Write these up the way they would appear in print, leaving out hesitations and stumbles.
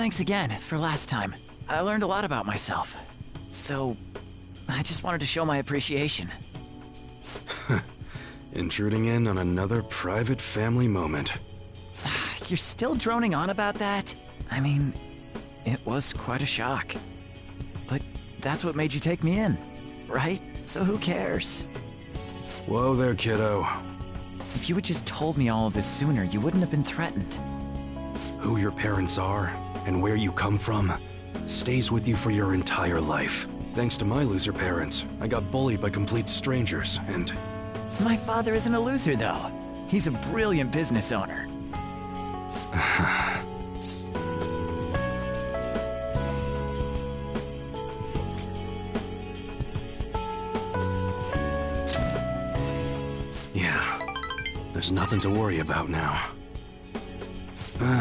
thanks again for last time. I learned a lot about myself. So, I just wanted to show my appreciation. Intruding in on another private family moment. You're still droning on about that? I mean, it was quite a shock. But that's what made you take me in, right? So who cares? Whoa there, kiddo. If you had just told me all of this sooner, you wouldn't have been threatened. Who your parents are and where you come from stays with you for your entire life. Thanks to my loser parents, I got bullied by complete strangers, and... My father isn't a loser, though. He's a brilliant business owner. Yeah, there's nothing to worry about now.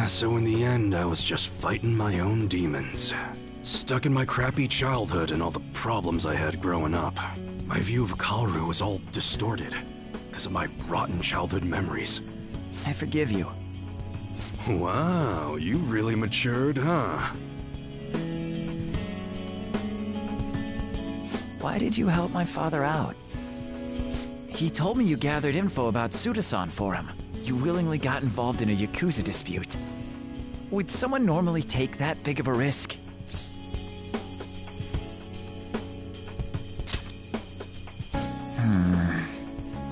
So in the end, I was just fighting my own demons. Stuck in my crappy childhood and all the problems I had growing up. My view of Kaoru was all distorted because of my rotten childhood memories. I forgive you. Wow, you really matured, huh? Why did you help my father out? He told me you gathered info about Sudasan for him. You willingly got involved in a Yakuza dispute. Would someone normally take that big of a risk?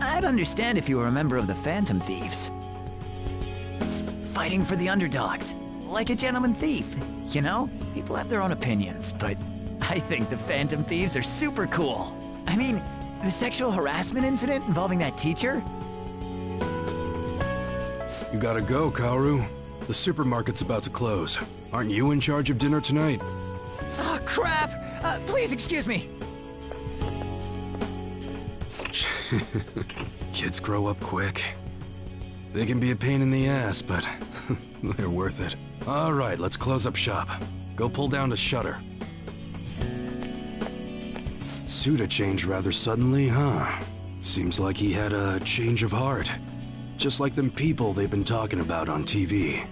I'd understand if you were a member of the Phantom Thieves. Fighting for the underdogs, like a gentleman thief, you know? People have their own opinions, but I think the Phantom Thieves are super cool. I mean, the sexual harassment incident involving that teacher? You gotta go, Kaoru. The supermarket's about to close. Aren't you in charge of dinner tonight? Oh, crap! Please excuse me! Kids grow up quick. They can be a pain in the ass, but they're worth it. All right, let's close up shop. Go pull down the shutter. Suda changed rather suddenly, huh? Seems like he had a change of heart. Just like them people they've been talking about on TV.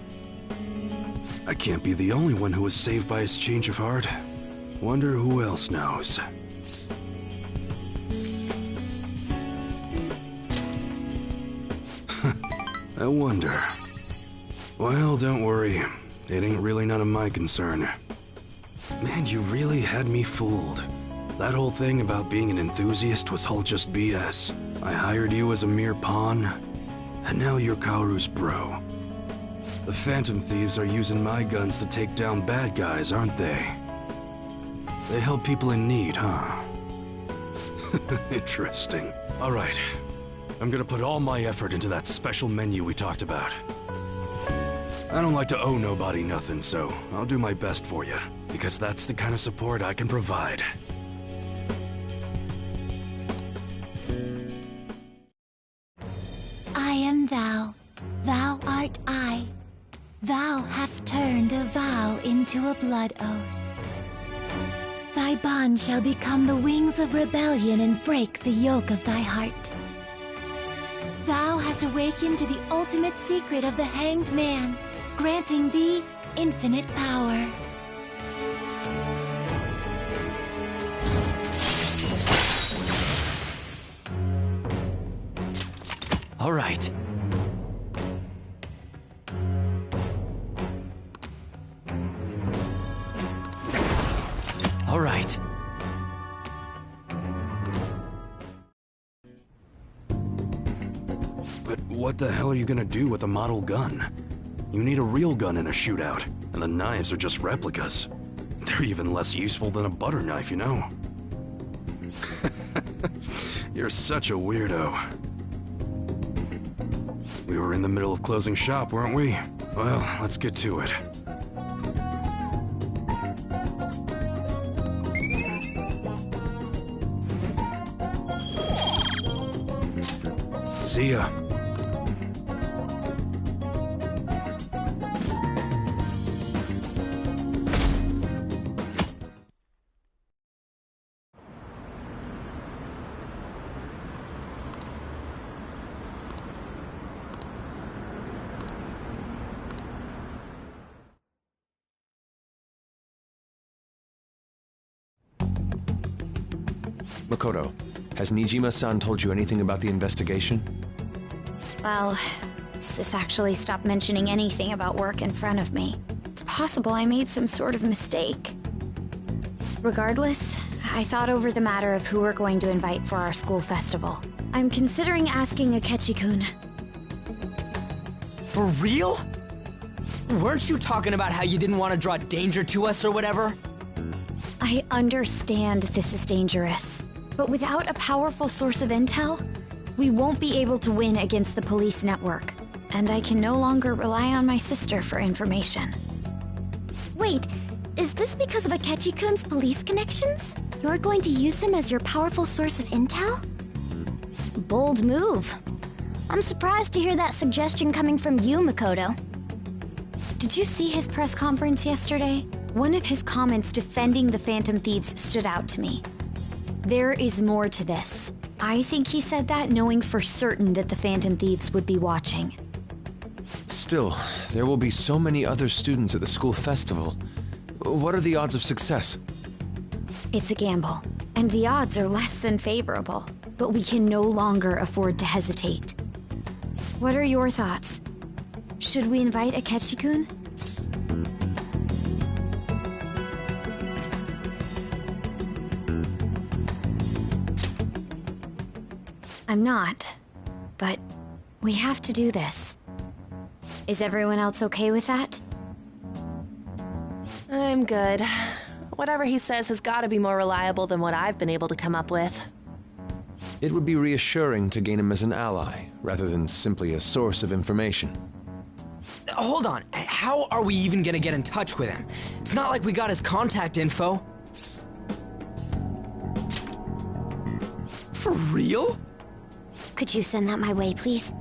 I can't be the only one who was saved by his change of heart. Wonder who else knows. I wonder. Well, don't worry. It ain't really none of my concern. Man, you really had me fooled. That whole thing about being an enthusiast was all just BS. I hired you as a mere pawn, and now you're Kaoru's bro. The Phantom Thieves are using my guns to take down bad guys, aren't they? They help people in need, huh? Interesting. All right. I'm gonna put all my effort into that special menu we talked about. I don't like to owe nobody nothing, so I'll do my best for you, because that's the kind of support I can provide. I am thou, thou art I. Thou hast turned a vow into a blood oath. Thy bond shall become the wings of rebellion and break the yoke of thy heart. Thou hast awakened to the ultimate secret of the hanged man, granting thee infinite power. All right. All right. But what the hell are you gonna do with a model gun? You need a real gun in a shootout, and the knives are just replicas. They're even less useful than a butter knife, you know? You're such a weirdo. We were in the middle of closing shop, weren't we? Well, let's get to it. See ya. Makoto, has Nijima-san told you anything about the investigation? Well, Sis actually stopped mentioning anything about work in front of me. It's possible I made some sort of mistake. Regardless, I thought over the matter of who we're going to invite for our school festival. I'm considering asking Akechi-kun. For real? Weren't you talking about how you didn't want to draw danger to us or whatever? I understand this is dangerous, but without a powerful source of intel, we won't be able to win against the police network, and I can no longer rely on my sister for information. Wait, is this because of Akechi-kun's police connections? You're going to use him as your powerful source of intel? Bold move. I'm surprised to hear that suggestion coming from you, Makoto. Did you see his press conference yesterday? One of his comments defending the Phantom Thieves stood out to me. There is more to this. I think he said that knowing for certain that the Phantom Thieves would be watching. Still, there will be so many other students at the school festival. What are the odds of success? It's a gamble, and the odds are less than favorable, but we can no longer afford to hesitate. What are your thoughts? Should we invite Akechi-kun? I'm not, but we have to do this. Is everyone else okay with that? I'm good. Whatever he says has got to be more reliable than what I've been able to come up with. It would be reassuring to gain him as an ally, rather than simply a source of information. Hold on, how are we even gonna get in touch with him? It's not like we got his contact info. For real? Could you send that my way, please?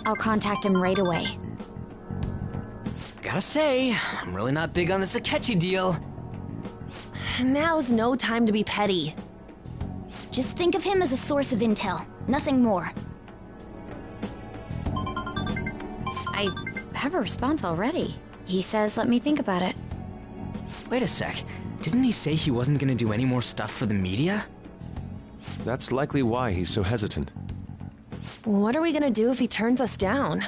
I'll contact him right away. Gotta say, I'm really not big on this Akechi deal. Now's no time to be petty. Just think of him as a source of intel, nothing more. I have a response already. He says let me think about it. Wait a sec, didn't he say he wasn't gonna do any more stuff for the media? That's likely why he's so hesitant. What are we gonna do if he turns us down?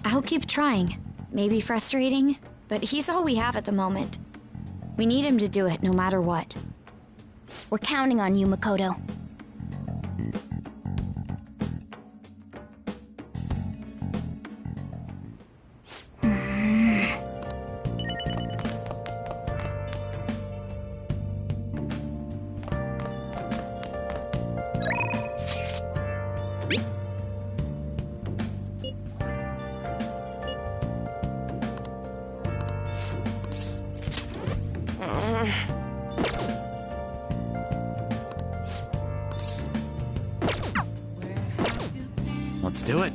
I'll keep trying. Maybe frustrating, but he's all we have at the moment. We need him to do it no matter what. We're counting on you, Makoto. Let's do it.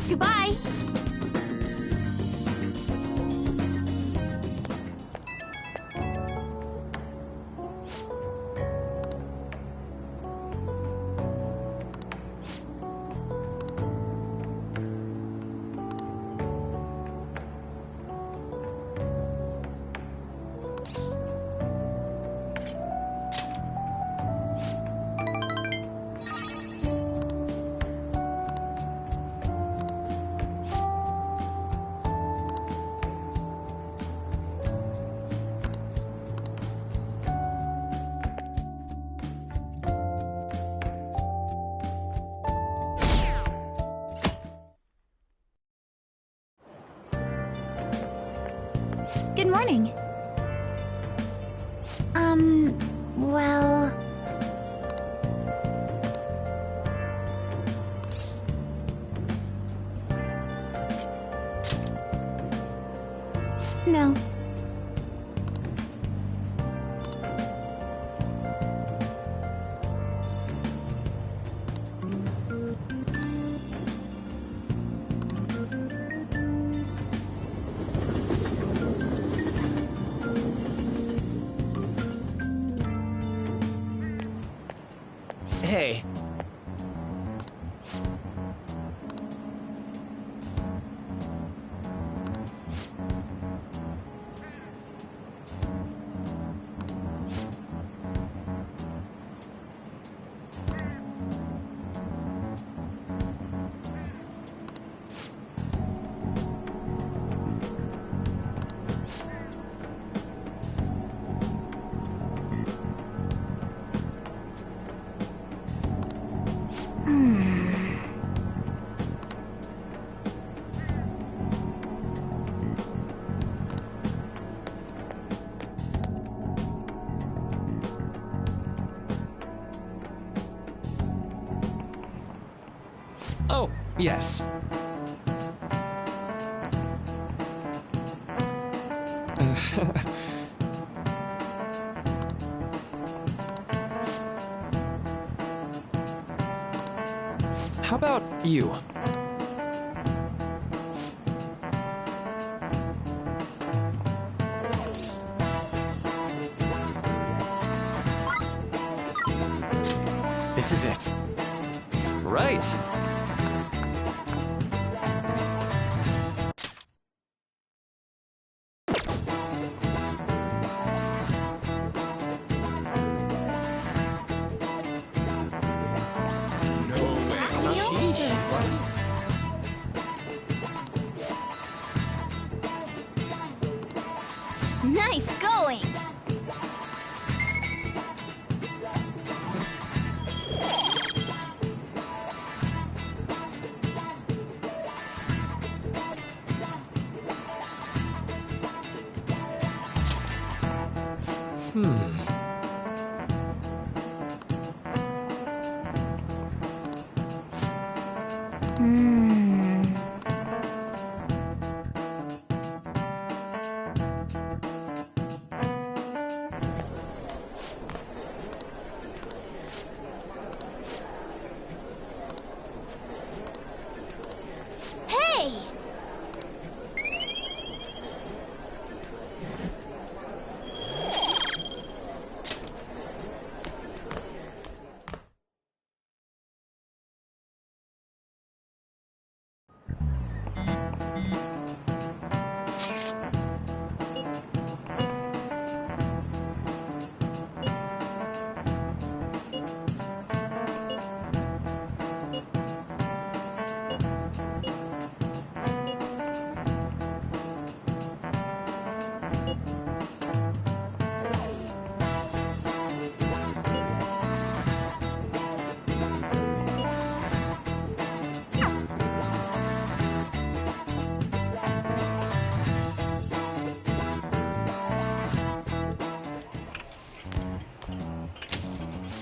Goodbye! Good morning. Well... No. Hey. Oh, yes. How about you? This is it. Right. Nice going! Hey!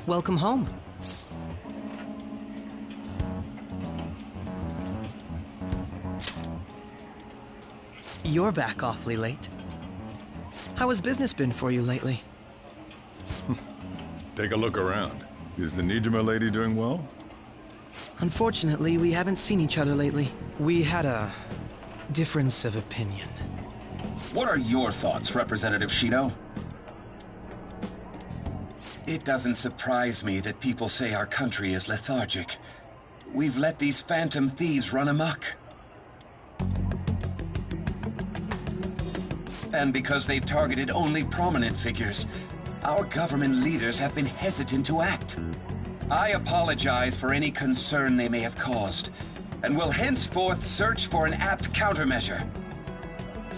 Welcome home. You're back awfully late. How has business been for you lately? Take a look around. Is the Nijima lady doing well? Unfortunately, we haven't seen each other lately. We had a difference of opinion. What are your thoughts, Representative Shido? It doesn't surprise me that people say our country is lethargic. We've let these phantom thieves run amok. And because they've targeted only prominent figures, our government leaders have been hesitant to act. I apologize for any concern they may have caused, and will henceforth search for an apt countermeasure.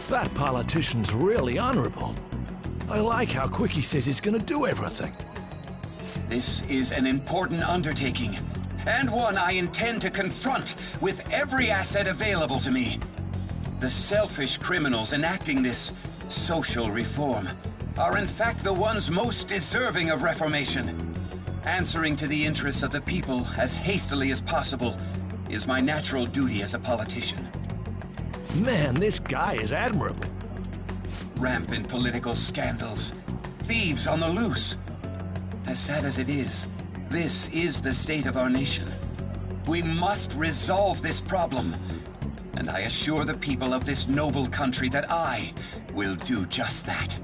That politician's really honorable. I like how quick he says he's gonna do everything. This is an important undertaking, and one I intend to confront with every asset available to me. The selfish criminals enacting this social reform are in fact the ones most deserving of reformation. Answering to the interests of the people as hastily as possible is my natural duty as a politician. Man, this guy is admirable. Rampant political scandals, thieves on the loose. As sad as it is, this is the state of our nation. We must resolve this problem, and I assure the people of this noble country that I will do just that.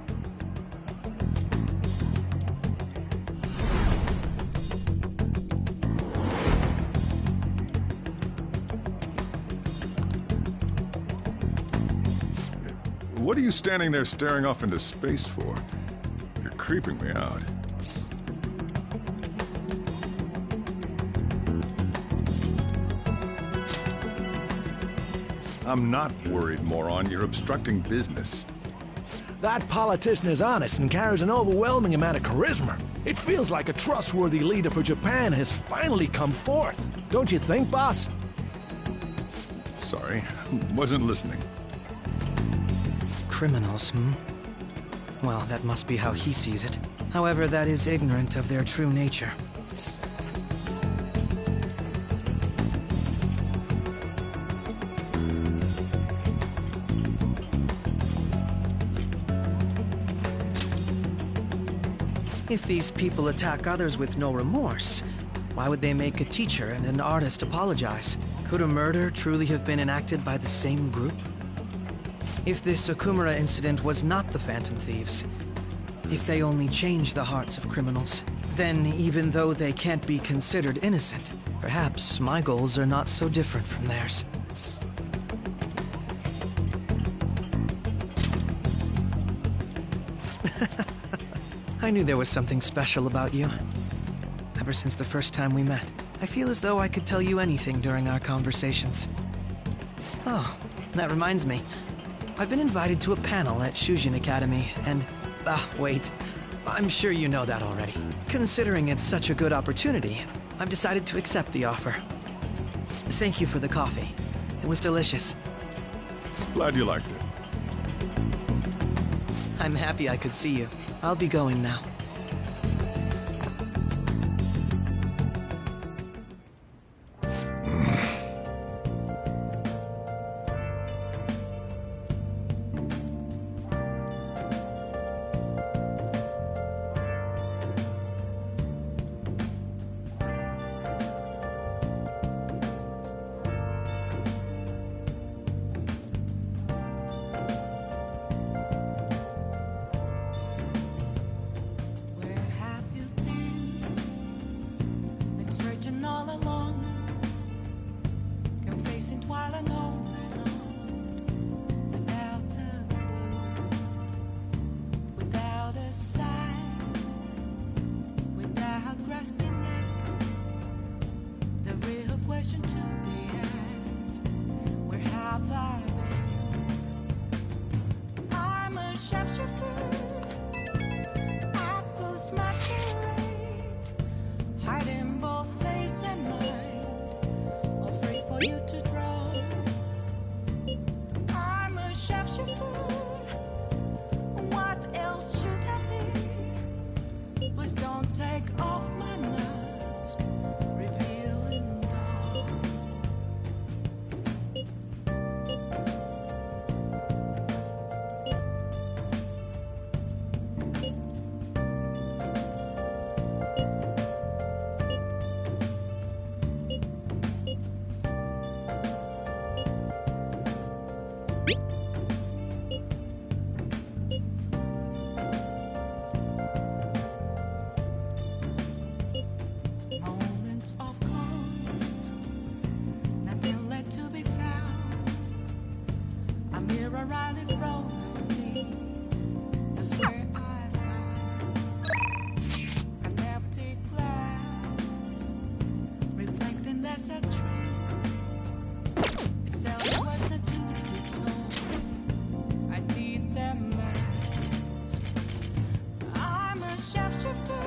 What are you standing there staring off into space for? You're creeping me out. I'm not worried, moron. You're obstructing business. That politician is honest and carries an overwhelming amount of charisma. It feels like a trustworthy leader for Japan has finally come forth. Don't you think, boss? Sorry, wasn't listening. Criminals, hmm? Well, that must be how he sees it. However, that is ignorant of their true nature. If these people attack others with no remorse, why would they make a teacher and an artist apologize? Could a murder truly have been enacted by the same group? If this Okumura incident was not the Phantom Thieves, if they only change the hearts of criminals, then even though they can't be considered innocent, perhaps my goals are not so different from theirs. I knew there was something special about you. Ever since the first time we met, I feel as though I could tell you anything during our conversations. Oh, that reminds me. I've been invited to a panel at Shujin Academy, and... wait. I'm sure you know that already. Considering it's such a good opportunity, I've decided to accept the offer. Thank you for the coffee. It was delicious. Glad you liked it. I'm happy I could see you. I'll be going now. Moments of calm, nothing left to be found. A mirror right in front of me, that's where I found an empty glass, reflecting that's a truth. It's telling what's not to be told. I need that mask. I'm a shapeshifter.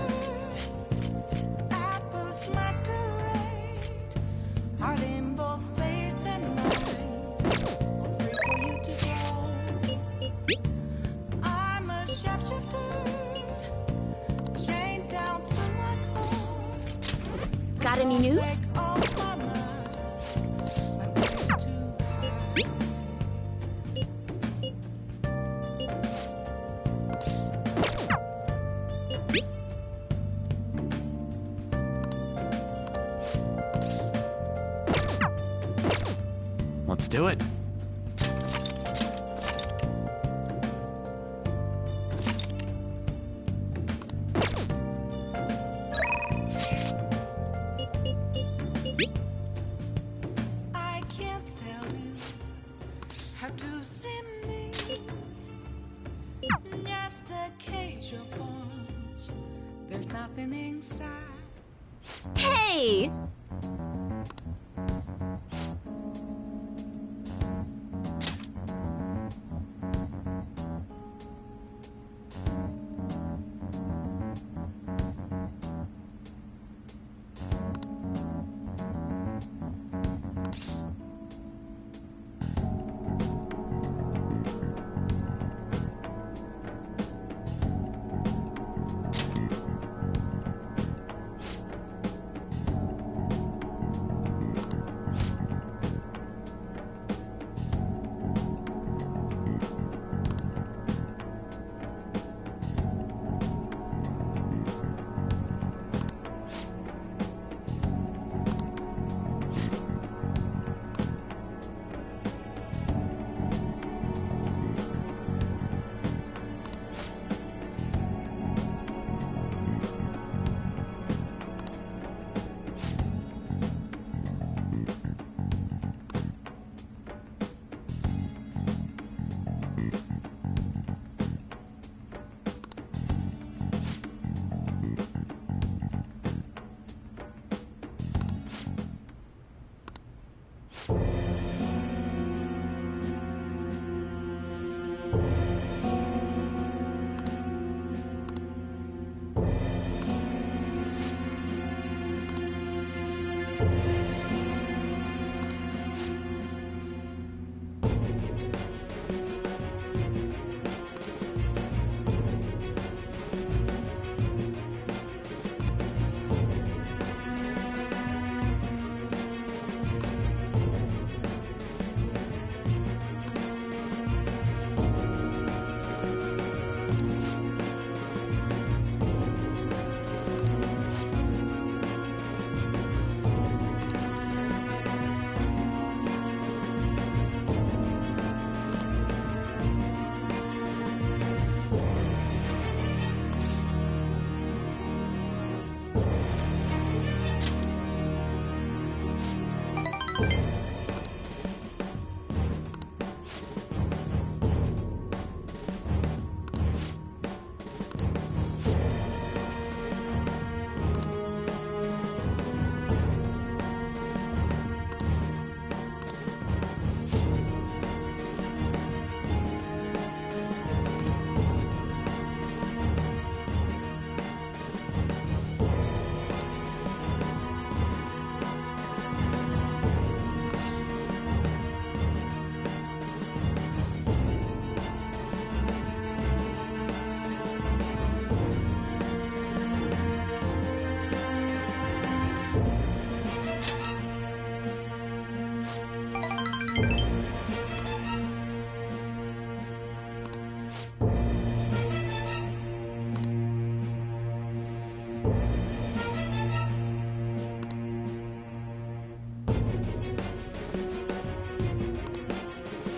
Masquerade, heart in both face and mind. All free for you to go. I'm a shapeshifter, chained down to my core. Got any news? Take off my mask, my place to hide. Let's do it. I can't tell you how to see me. Just a cage of bones. There's nothing inside. Hey!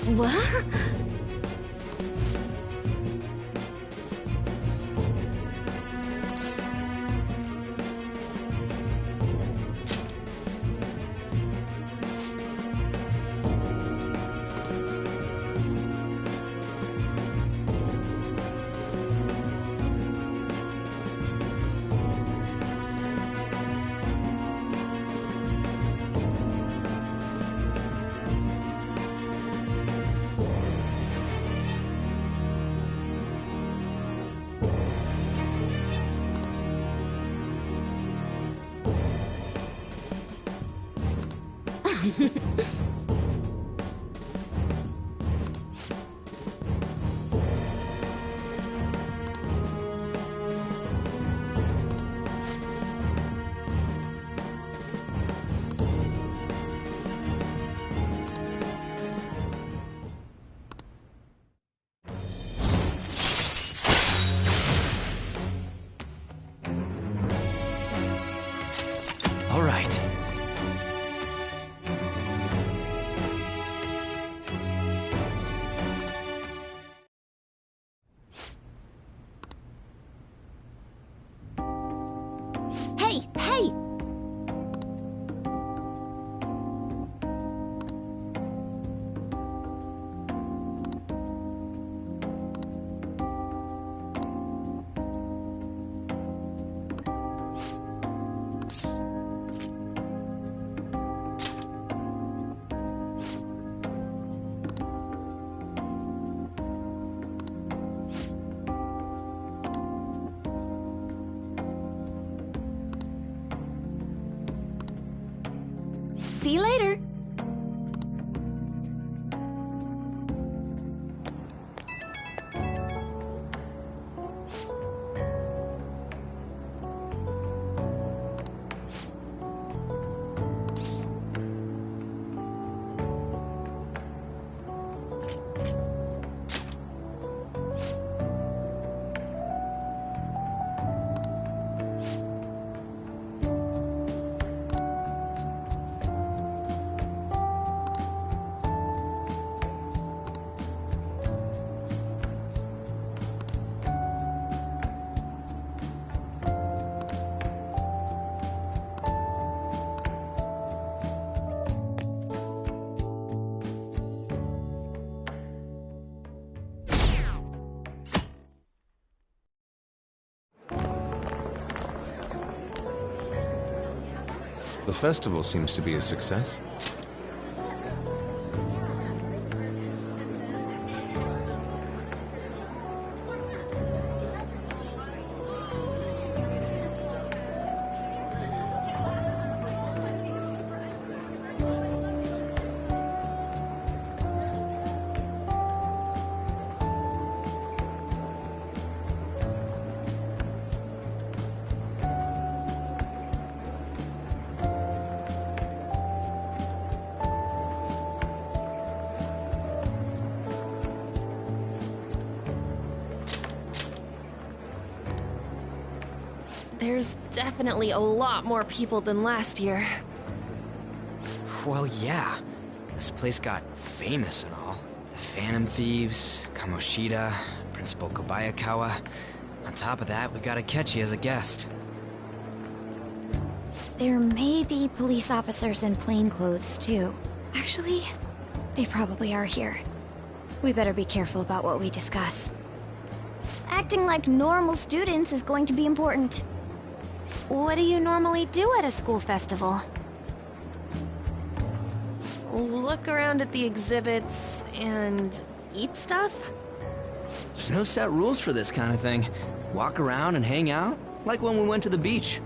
What? All right. Hey, hey! See you later. The festival seems to be a success. There's definitely a lot more people than last year. Well, yeah. This place got famous and all. The Phantom Thieves, Kamoshida, Principal Kobayakawa. On top of that, we got Akechi as a guest. There may be police officers in plainclothes, too. Actually, they probably are here. We better be careful about what we discuss. Acting like normal students is going to be important. What do you normally do at a school festival? Look around at the exhibits and eat stuff? There's no set rules for this kind of thing. Walk around and hang out, like when we went to the beach.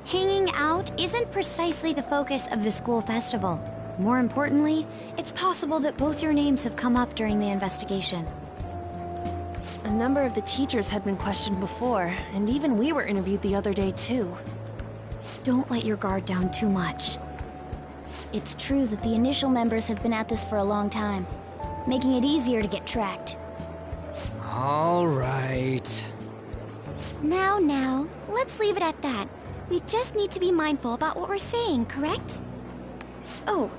Hanging out isn't precisely the focus of the school festival. More importantly, it's possible that both your names have come up during the investigation. A number of the teachers had been questioned before, and even we were interviewed the other day too. Don't let your guard down too much. It's true that the initial members have been at this for a long time, making it easier to get tracked. All right. Now, let's leave it at that. We just need to be mindful about what we're saying, correct? Oh,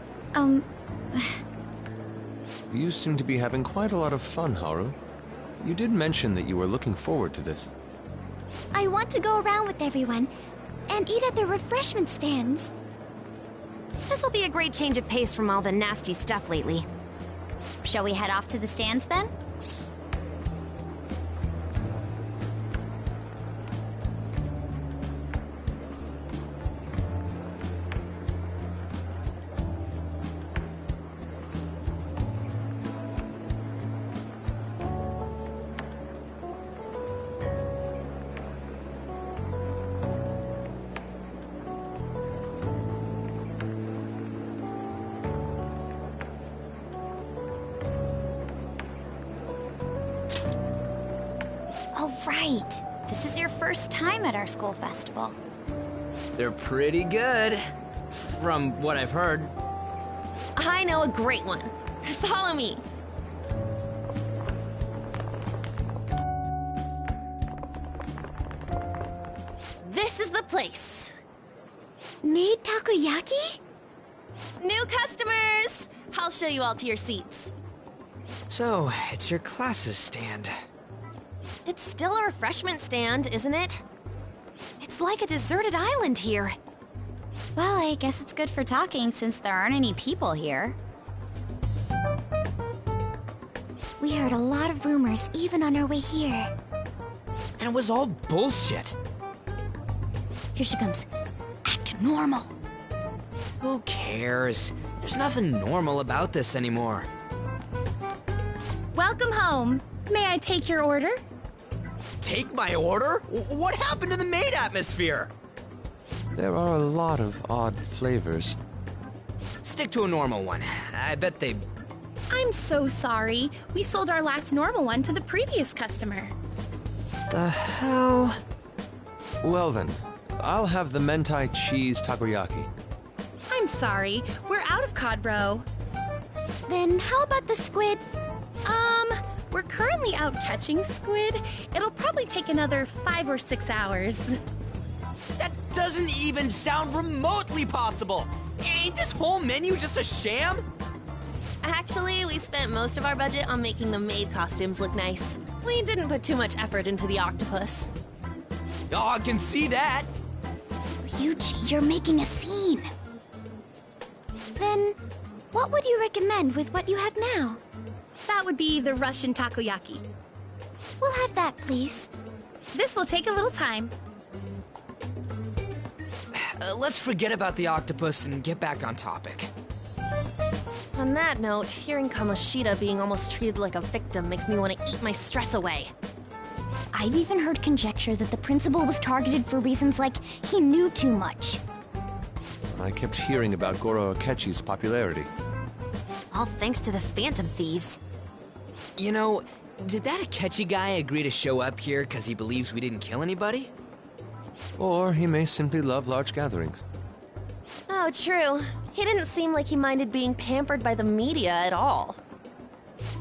You seem to be having quite a lot of fun, Haru. You did mention that you were looking forward to this. I want to go around with everyone and eat at the refreshment stands. This'll be a great change of pace from all the nasty stuff lately. shall we head off to the stands then? Oh, right. This is your first time at our school festival. They're pretty good, from what I've heard. I know a great one. Follow me. This is the place. Made takoyaki? New customers! I'll show you all to your seats. So, it's your class's stand. It's still a refreshment stand, isn't it? It's like a deserted island here. Well, I guess it's good for talking since there aren't any people here. We heard a lot of rumors even on our way here. And it was all bullshit. Here she comes. Act normal. Who cares? There's nothing normal about this anymore. Welcome home. May I take your order? Take my order? What happened to the maid atmosphere? There are a lot of odd flavors. Stick to a normal one. I bet they... I'm so sorry. We sold our last normal one to the previous customer. The hell? Well then, I'll have the mentai cheese takoyaki. I'm sorry. We're out of cod roe. Then how about the squid? We're currently out catching squid. It'll probably take another 5 or 6 hours. That doesn't even sound remotely possible! Ain't this whole menu just a sham? Actually, we spent most of our budget on making the maid costumes look nice. We didn't put too much effort into the octopus. Oh, I can see that! Ryuji, you're making a scene. Then, what would you recommend with what you have now? That would be the Russian takoyaki. We'll have that, please. This will take a little time. Let's forget about the octopus and get back on topic. On that note, hearing Kamoshida being almost treated like a victim makes me want to eat my stress away. I've even heard conjecture that the principal was targeted for reasons like he knew too much. I kept hearing about Goro Akechi's popularity. All thanks to the Phantom Thieves. You know, did that Akechi guy agree to show up here because he believes we didn't kill anybody? Or he may simply love large gatherings. Oh, true. He didn't seem like he minded being pampered by the media at all.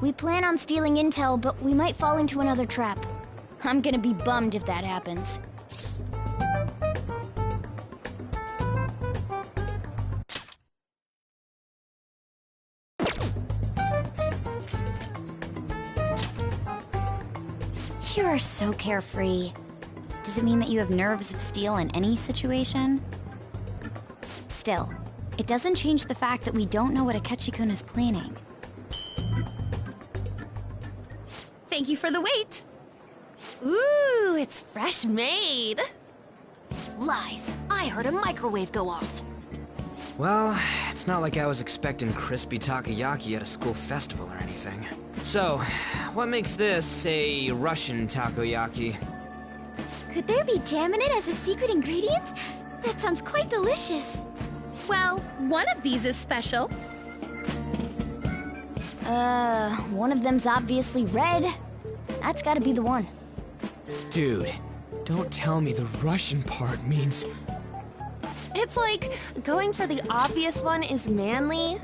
We plan on stealing intel, but we might fall into another trap. I'm gonna be bummed if that happens. You are so carefree. Does it mean that you have nerves of steel in any situation? Still, it doesn't change the fact that we don't know what Akechi-kun is planning. Thank you for the wait. Ooh, it's fresh made. Lies. I heard a microwave go off. Well, it's not like I was expecting crispy takoyaki at a school festival or anything. So, what makes this a Russian takoyaki? Could there be jam in it as a secret ingredient? That sounds quite delicious. Well, one of these is special. One of them's obviously red. That's gotta be the one. Dude, don't tell me the Russian part means... It's like going for the obvious one is manly.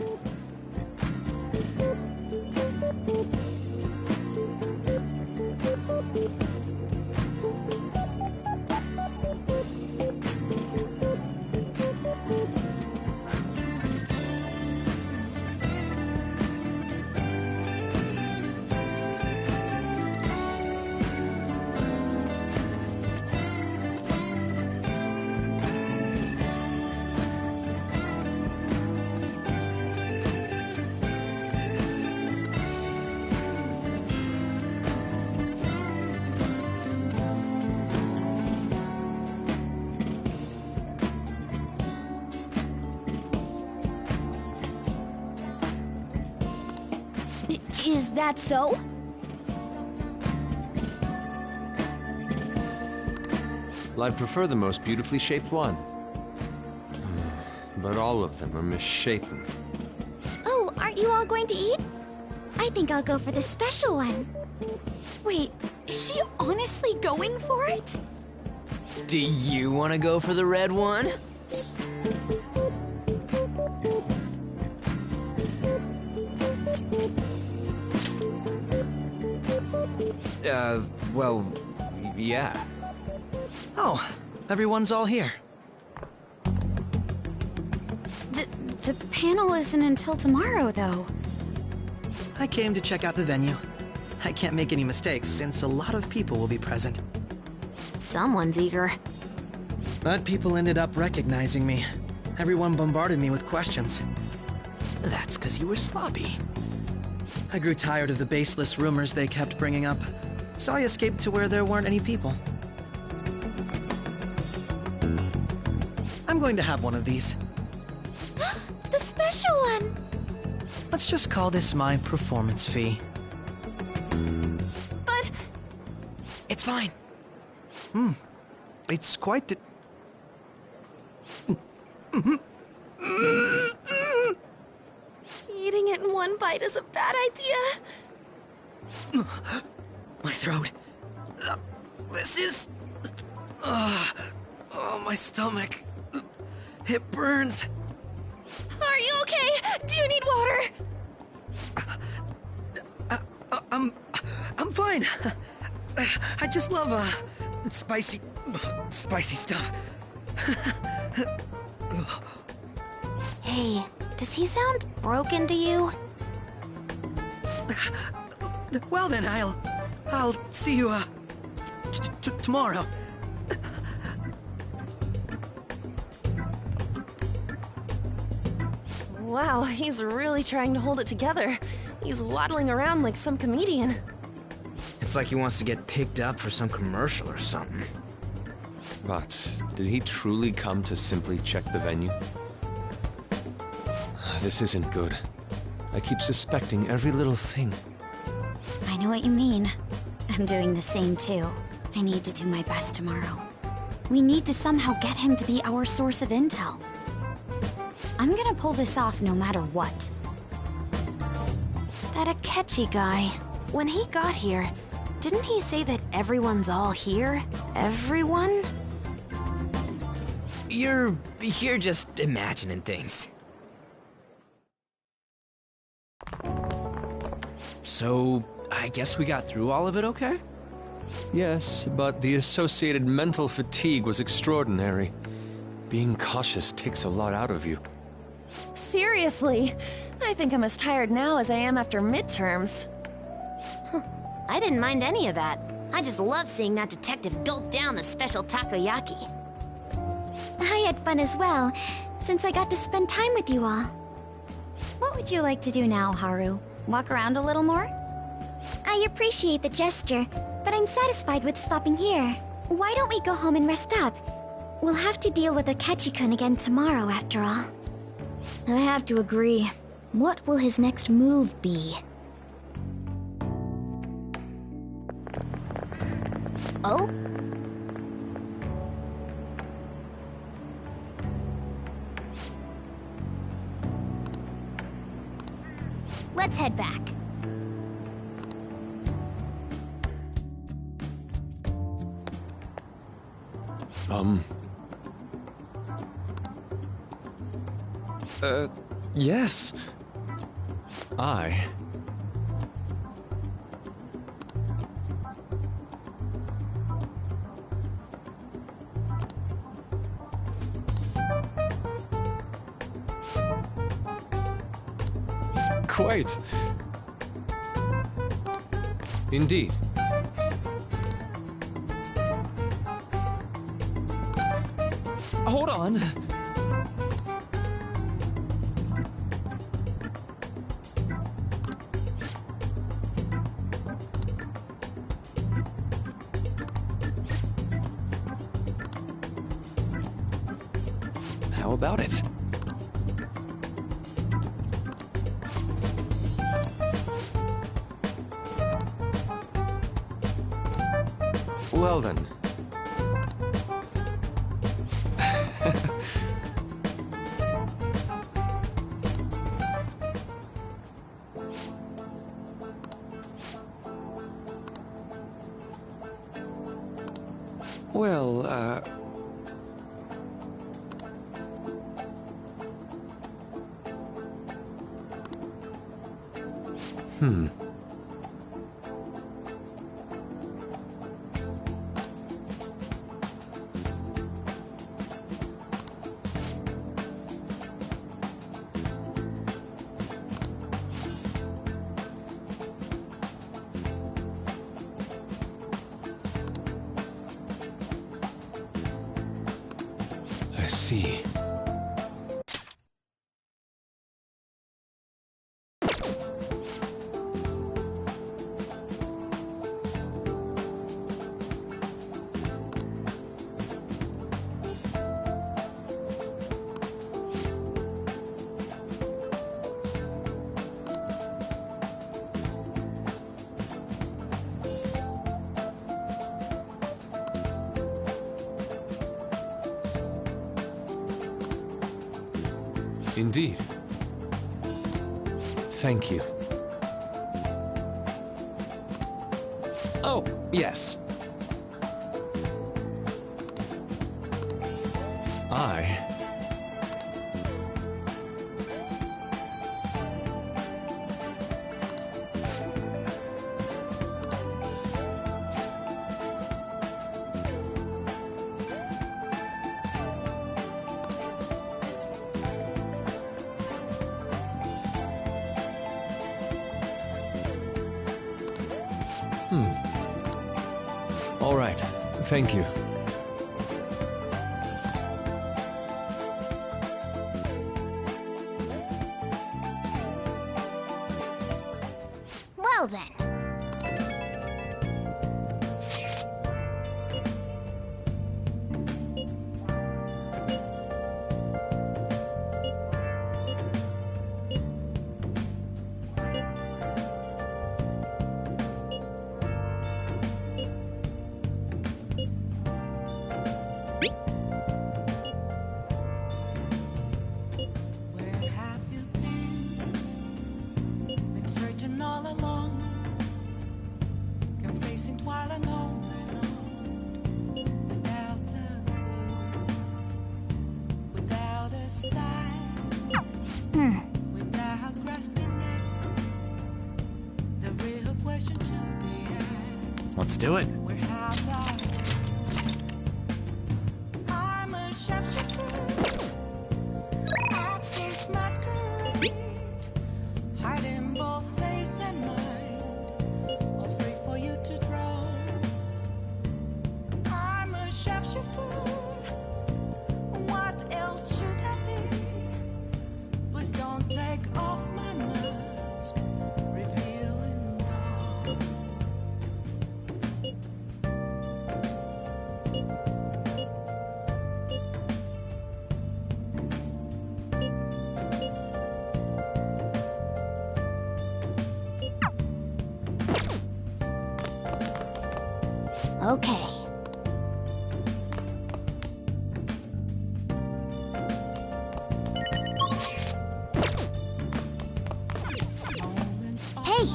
Is that so? Well, I'd prefer the most beautifully shaped one. But all of them are misshapen. Oh, aren't you all going to eat? I think I'll go for the special one. Wait, is she honestly going for it? Do you want to go for the red one? Well, yeah. Oh, everyone's all here. The panel isn't until tomorrow, though. I came to check out the venue. I can't make any mistakes since a lot of people will be present. Someone's eager. But people ended up recognizing me. Everyone bombarded me with questions. That's because you were sloppy. I grew tired of the baseless rumors they kept bringing up, so I escaped to where there weren't any people. I'm going to have one of these. The special one! Let's just call this my performance fee. But... It's fine. It's quite the... Eating it in one bite is a bad idea. My throat. This is... oh, my stomach. It burns. Are you okay? Do you need water? I'm fine. I just love, spicy stuff. Hey, does he sound broken to you? Well then, I'll see you, tomorrow. Wow, he's really trying to hold it together. He's waddling around like some comedian. It's like he wants to get picked up for some commercial or something. But did he truly come to simply check the venue? This isn't good. I keep suspecting every little thing. I know what you mean. I'm doing the same too. I need to do my best tomorrow. We need to somehow get him to be our source of intel. I'm gonna pull this off no matter what. That Akechi guy, when he got here, didn't he say that everyone's all here? Everyone? You're just imagining things. So, I guess we got through all of it okay? Yes, but the associated mental fatigue was extraordinary. Being cautious takes a lot out of you. Seriously, I think I'm as tired now as I am after midterms. I didn't mind any of that. I just love seeing that detective gulp down the special takoyaki. I had fun as well, since I got to spend time with you all. What would you like to do now, Haru? Walk around a little more? I appreciate the gesture, but I'm satisfied with stopping here. Why don't we go home and rest up? We'll have to deal with Akechi-kun again tomorrow, after all. I have to agree. What will his next move be? Oh? Let's head back. Yes. Quite. Indeed. Hold on. How about it? well then. Well, I see. Indeed. Thank you. Oh, yes. All right. Thank you. Well then. Where have you been? Been searching all along, kept facing twilight on and on, without a clue, without a sign, without grasping it. The real question to be asked: Let's do it. where have I? I'm a shapeshifter. Actions masquerade, hiding both face and mind, all free for you to draw. I'm a shapeshifter. What else should I be? Please don't take off my mask, revealing dawn. Okay. Hey!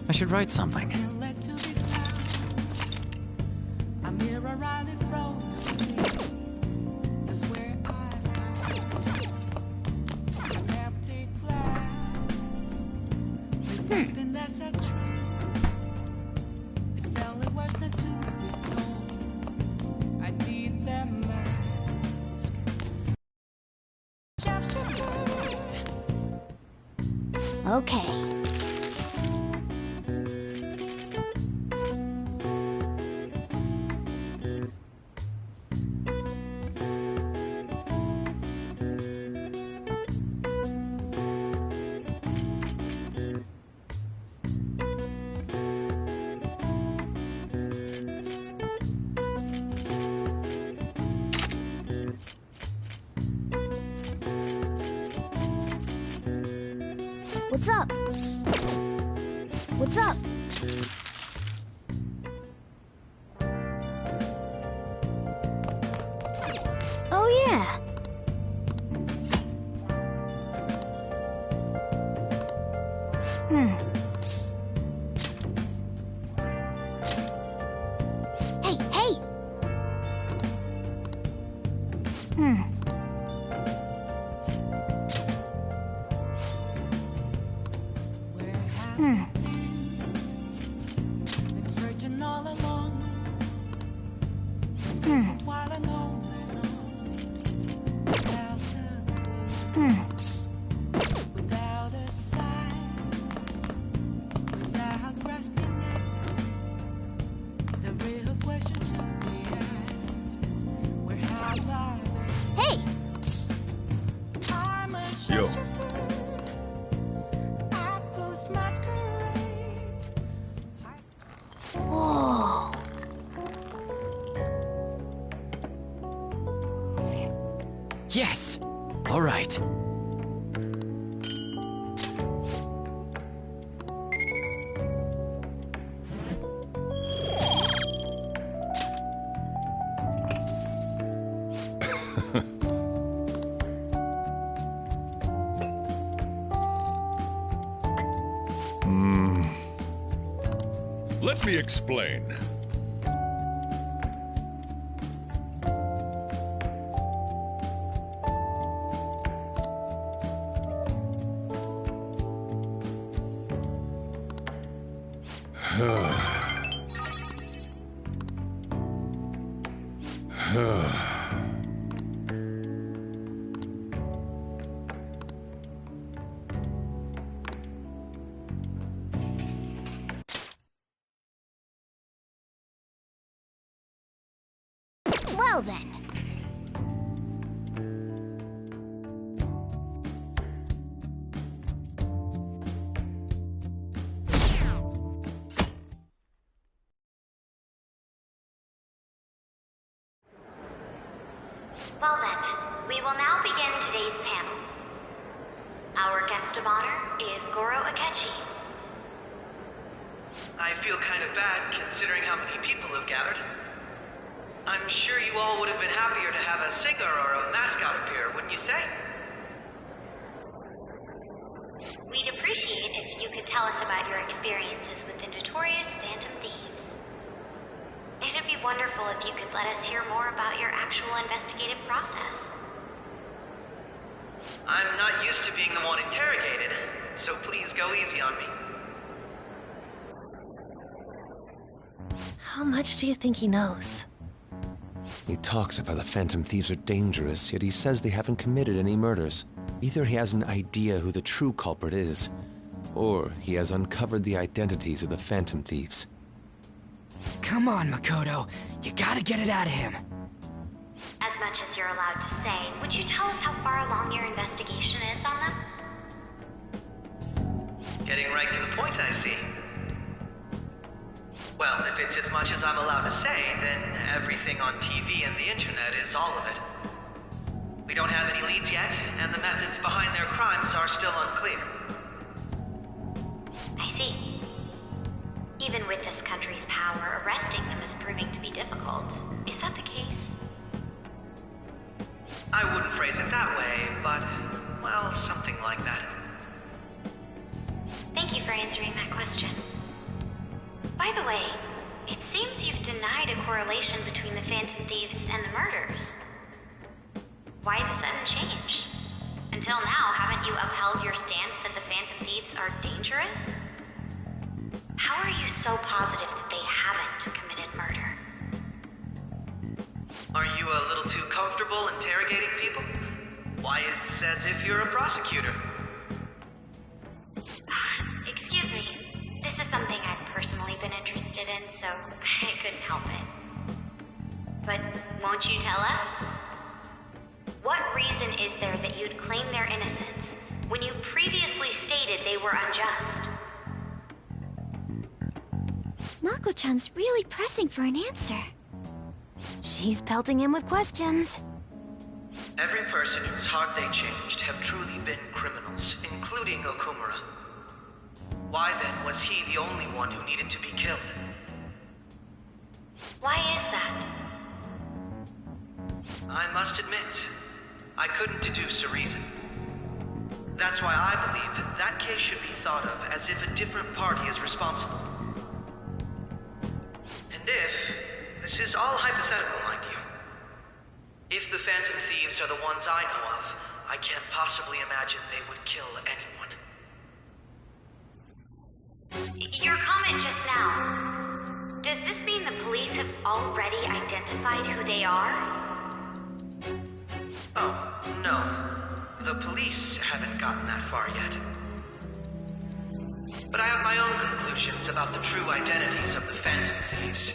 I should write something. Let to be found. A mirror right in front of me. That's where I found an empty glass, reflecting that's a tree. It's telling words not to be told. I need that mask. Okay. What's up? What's up? Hey, hey! Been searching all along. Facing while alone and on. Without without a sign, without grasping it. The real question to be asked: where have I been? Hey! I'm a Yo. at those masquerade. Whoa! Yes! All right. Let me explain. Well then. Well then, we will now begin today's panel. Our guest of honor is Goro Akechi. I feel kind of bad considering how many people have gathered. I'm sure you all would have been happier to have a singer or a mascot appear, wouldn't you say? We'd appreciate if you could tell us about your experiences with the notorious Phantom Thieves. It'd be wonderful if you could let us hear more about your actual investigative process. I'm not used to being the one interrogated, so please go easy on me. How much do you think he knows? He talks about the Phantom Thieves are dangerous, yet he says they haven't committed any murders. Either he has an idea who the true culprit is, or he has uncovered the identities of the Phantom Thieves. Come on, Makoto. You gotta get it out of him. As much as you're allowed to say, would you tell us how far along your investigation is on them? Getting right to the point, I see. Well, if it's as much as I'm allowed to say, then everything on TV and the internet is all of it. We don't have any leads yet, and the methods behind their crimes are still unclear. I see. Even with this country's power, arresting them is proving to be difficult. Is that the case? I wouldn't phrase it that way, but, well, something like that. Thank you for answering that question. By the way, it seems you've denied a correlation between the Phantom Thieves and the murders. Why the sudden change? Until now, haven't you upheld your stance that the Phantom Thieves are dangerous? How are you so positive that they haven't committed murder? Are you a little too comfortable interrogating people? Why, it's as if you're a prosecutor. Excuse me. This is something I've personally been interested in, so I couldn't help it. But won't you tell us? What reason is there that you'd claim their innocence when you previously stated they were unjust? Mako-chan's really pressing for an answer. She's pelting him with questions. Every person whose heart they changed have truly been criminals, including Okumura. Why then was he the only one who needed to be killed? Why is that? I must admit, I couldn't deduce a reason. That's why I believe that case should be thought of as if a different party is responsible. And if, this is all hypothetical, mind you, if the Phantom Thieves are the ones I know of, I can't possibly imagine they would kill anyone. Your comment just now, does this mean the police have already identified who they are? Oh, no. The police haven't gotten that far yet. But I have my own conclusions about the true identities of the Phantom Thieves.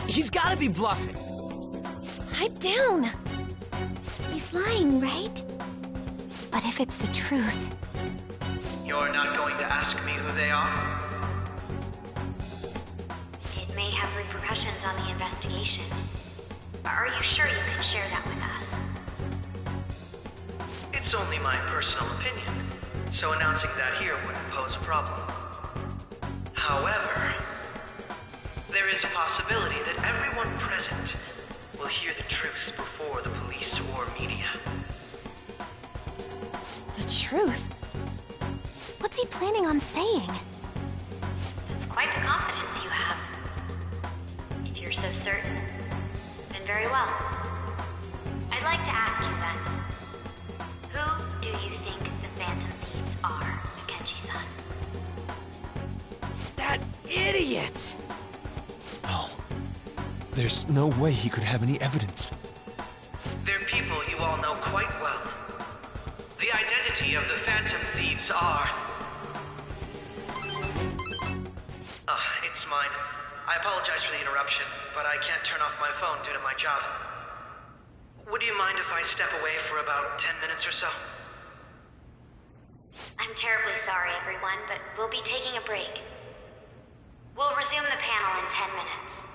He's gotta be bluffing. Pipe down. He's lying, right? But if it's the truth... You're not going to ask me who they are? It may have repercussions on the investigation. Are you sure you can share that with us? It's only my personal opinion, so announcing that here wouldn't pose a problem. However, there is a possibility that everyone present will hear the truth before the police or media. The truth? What's he planning on saying? It's quite the confidence you have. If you're so certain, then very well. I'd like to ask you then, who do you think the Phantom Thieves are, Akechi-san? That idiot! No. There's no way he could have any evidence. They're people you all know quite well. The identity of the Phantom Thieves are... It's mine. I apologize for the interruption, but I can't turn off my phone due to my job. Would you mind if I step away for about 10 minutes or so? I'm terribly sorry, everyone, but we'll be taking a break. We'll resume the panel in 10 minutes.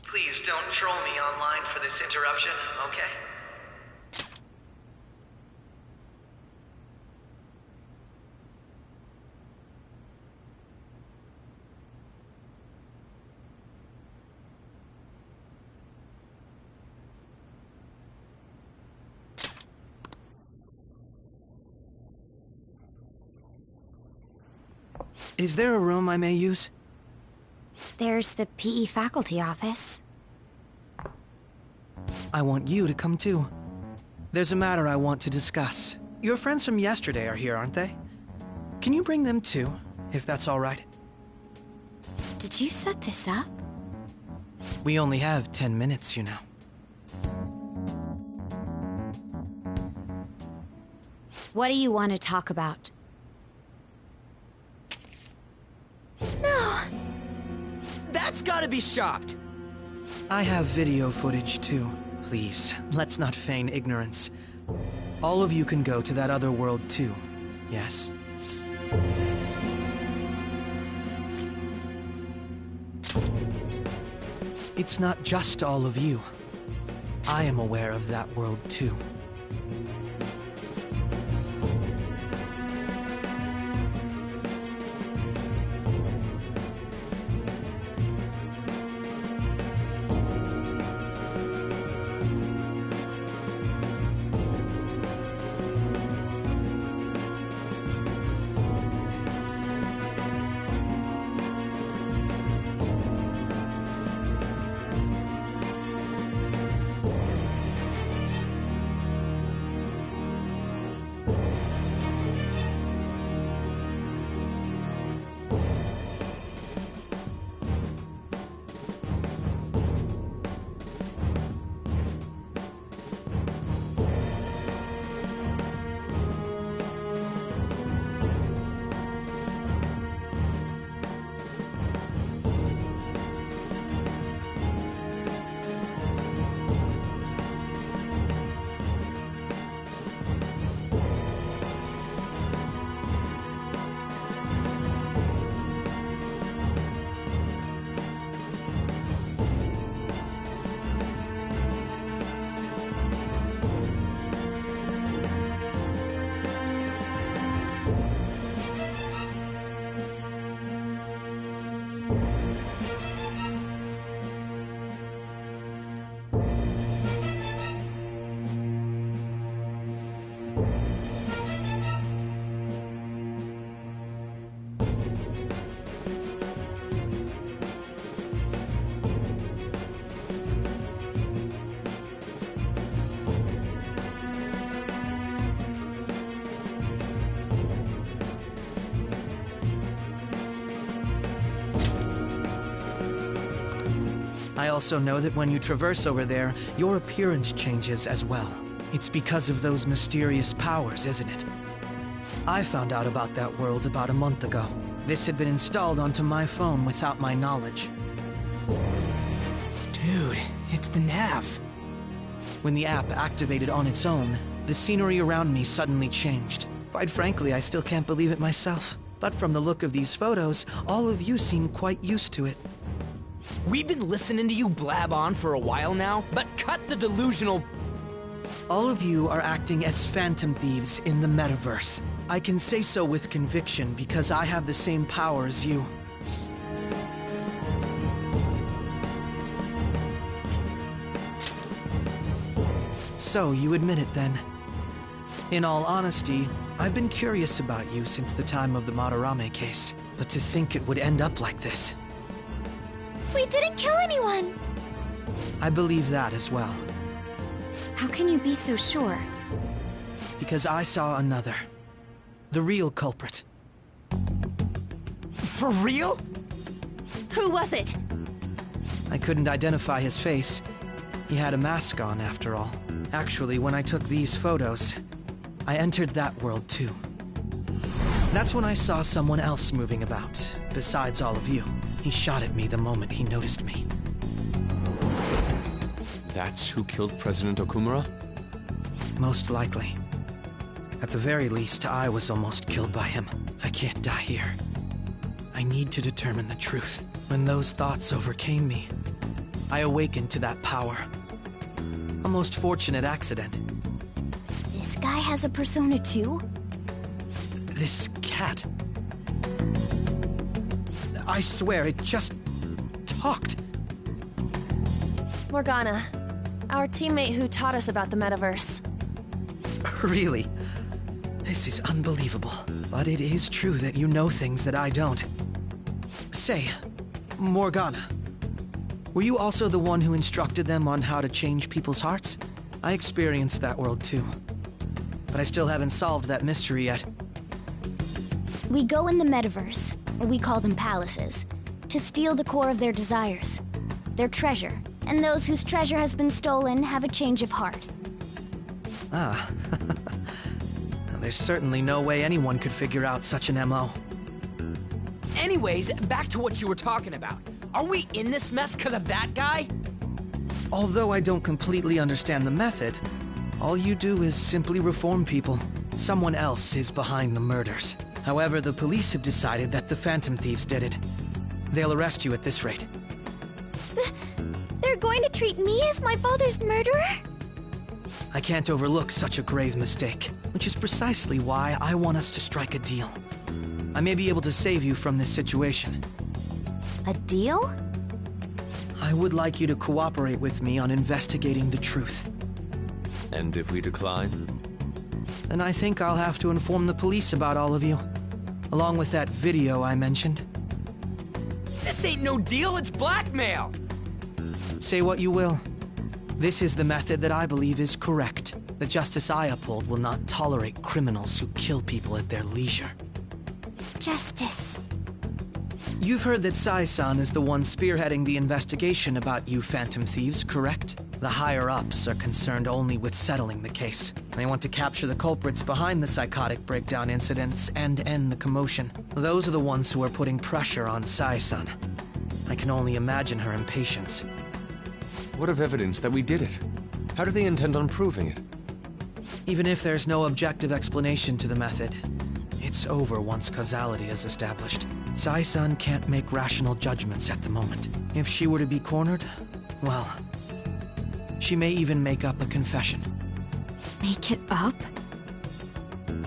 Please don't troll me online for this interruption, okay? Is there a room I may use? There's the PE faculty office. I want you to come too. There's a matter I want to discuss. Your friends from yesterday are here, aren't they? Can you bring them too, if that's all right? Did you set this up? We only have 10 minutes, you know. What do you want to talk about? No! That's gotta be shopped! I have video footage too. Please, let's not feign ignorance. All of you can go to that other world too, yes? It's not just all of you. I am aware of that world too. also know that when you traverse over there, your appearance changes as well. It's because of those mysterious powers, isn't it? I found out about that world about a month ago. This had been installed onto my phone without my knowledge. Dude, it's the nav. When the app activated on its own, the scenery around me suddenly changed. Quite frankly, I still can't believe it myself. But from the look of these photos, all of you seem quite used to it. We've been listening to you blab on for a while now, but cut the delusional... All of you are acting as phantom thieves in the metaverse. I can say so with conviction because I have the same power as you. So, you admit it then. In all honesty, I've been curious about you since the time of the Madarame case. But to think it would end up like this. We didn't kill anyone! I believe that as well. How can you be so sure? Because I saw another. The real culprit. For real? Who was it? I couldn't identify his face. He had a mask on, after all. Actually, when I took these photos, I entered that world too. That's when I saw someone else moving about, besides all of you. He shot at me the moment he noticed me. That's who killed President Okumura? Most likely. At the very least, I was almost killed by him. I can't die here. I need to determine the truth. When those thoughts overcame me, I awakened to that power. A most fortunate accident. This guy has a persona too? This cat. I swear, it just talked. Morgana, our teammate who taught us about the metaverse. Really? This is unbelievable. But it is true that you know things that I don't. Say, Morgana, were you also the one who instructed them on how to change people's hearts? I experienced that world too. But I still haven't solved that mystery yet. We go in the metaverse, we call them palaces, to steal the core of their desires, their treasure. And those whose treasure has been stolen have a change of heart. Ah. There's certainly no way anyone could figure out such an MO. Anyways, back to what you were talking about. Are we in this mess because of that guy? Although I don't completely understand the method, all you do is simply reform people. Someone else is behind the murders. However, the police have decided that the Phantom Thieves did it. They'll arrest you at this rate. They're going to treat me as my father's murderer? I can't overlook such a grave mistake, which is precisely why I want us to strike a deal. I may be able to save you from this situation. A deal? I would like you to cooperate with me on investigating the truth. And if we decline? Then I think I'll have to inform the police about all of you, along with that video I mentioned. This ain't no deal, it's blackmail! Say what you will. This is the method that I believe is correct. The justice I uphold will not tolerate criminals who kill people at their leisure. Justice. You've heard that Sai-san is the one spearheading the investigation about you Phantom Thieves, correct? The higher-ups are concerned only with settling the case. They want to capture the culprits behind the psychotic breakdown incidents and end the commotion. Those are the ones who are putting pressure on Sai-san. I can only imagine her impatience. What of evidence that we did it? How do they intend on proving it? Even if there's no objective explanation to the method, it's over once causality is established. Sai-san can't make rational judgments at the moment. If she were to be cornered, well, she may even make up a confession. Make it up?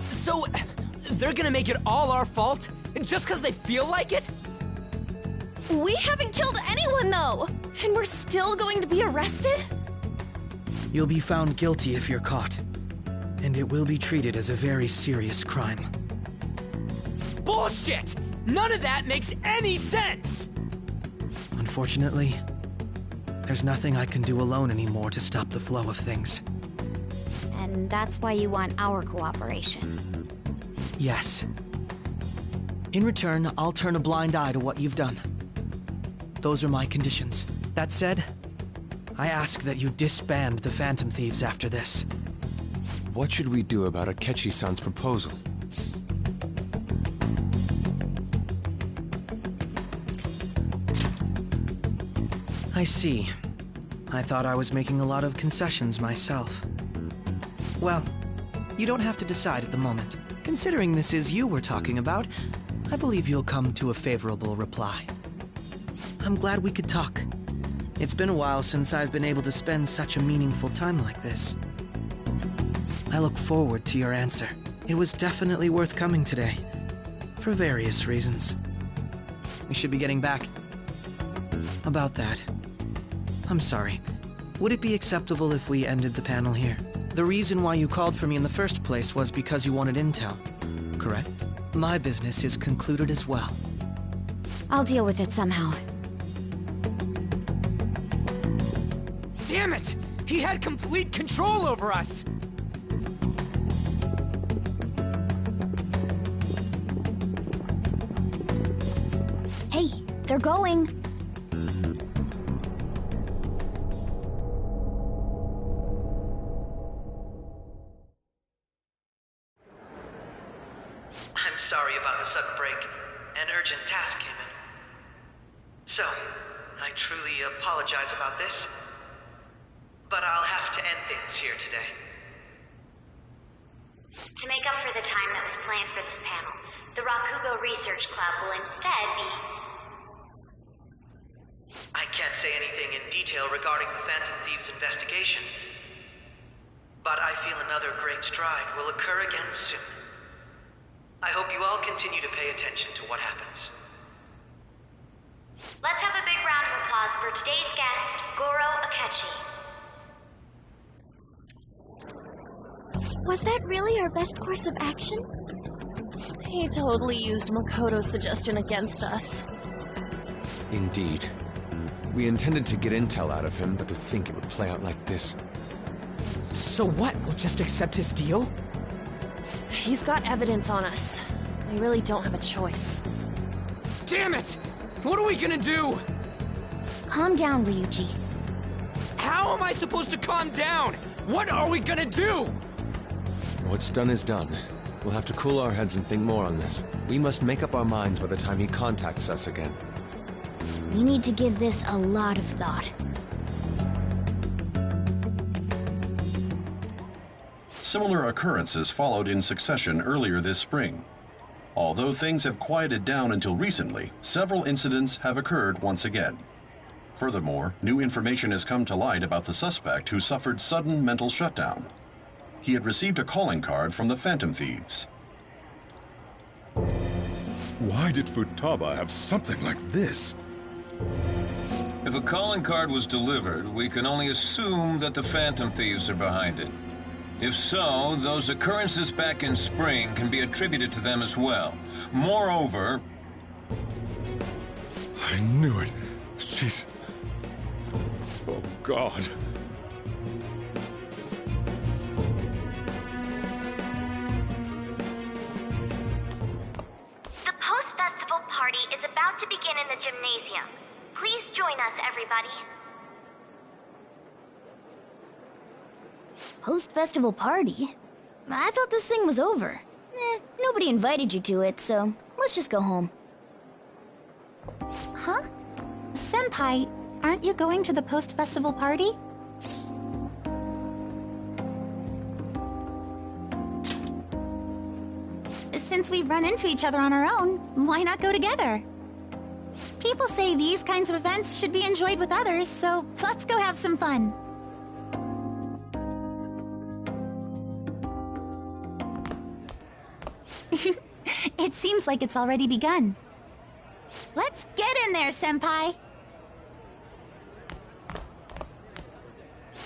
So, they're gonna make it all our fault? Just because they feel like it? We haven't killed anyone, though! And we're still going to be arrested? You'll be found guilty if you're caught. And it will be treated as a very serious crime. Bullshit! None of that makes any sense! Unfortunately, there's nothing I can do alone anymore to stop the flow of things. And that's why you want our cooperation. Yes. In return, I'll turn a blind eye to what you've done. Those are my conditions. That said, I ask that you disband the Phantom Thieves after this. What should we do about Akechi-san's proposal? I see. I thought I was making a lot of concessions myself. Well, you don't have to decide at the moment. Considering this is you we're talking about, I believe you'll come to a favorable reply. I'm glad we could talk. It's been a while since I've been able to spend such a meaningful time like this. I look forward to your answer. It was definitely worth coming today, for various reasons. We should be getting back. About that, I'm sorry. Would it be acceptable if we ended the panel here? The reason why you called for me in the first place was because you wanted intel, correct? My business is concluded as well. I'll deal with it somehow. Damn it! He had complete control over us! Hey, they're going. I'm sorry about the sudden break. An urgent task came in. So, I truly apologize about this, but I'll have to end things here today. To make up for the time that was planned for this panel, the Rakugo Research Club will instead be... I can't say anything in detail regarding the Phantom Thieves investigation, but I feel another great stride will occur again soon. I hope you all continue to pay attention to what happens. Let's have a big round of applause for today's guest, Goro Akechi. Was that really our best course of action? He totally used Makoto's suggestion against us. Indeed. We intended to get intel out of him, but to think it would play out like this. So what? We'll just accept his deal? He's got evidence on us. We really don't have a choice. Damn it! What are we gonna do? Calm down, Ryuji. How am I supposed to calm down? What are we gonna do? What's done is done. We'll have to cool our heads and think more on this. We must make up our minds by the time he contacts us again. We need to give this a lot of thought. Similar occurrences followed in succession earlier this spring. Although things have quieted down until recently, several incidents have occurred once again. Furthermore, new information has come to light about the suspect who suffered sudden mental shutdown. He had received a calling card from the Phantom Thieves. Why did Futaba have something like this? If a calling card was delivered, we can only assume that the Phantom Thieves are behind it. If so, those occurrences back in spring can be attributed to them as well. Moreover... I knew it. She's... Oh, God. The post-festival party is about to begin in the gymnasium. Please join us, everybody. Post-festival party? I thought this thing was over. Nobody invited you to it, so let's just go home. Huh? Senpai, aren't you going to the post-festival party? Since we've run into each other on our own, why not go together? People say these kinds of events should be enjoyed with others, so let's go have some fun. It seems like it's already begun. Let's get in there, Senpai!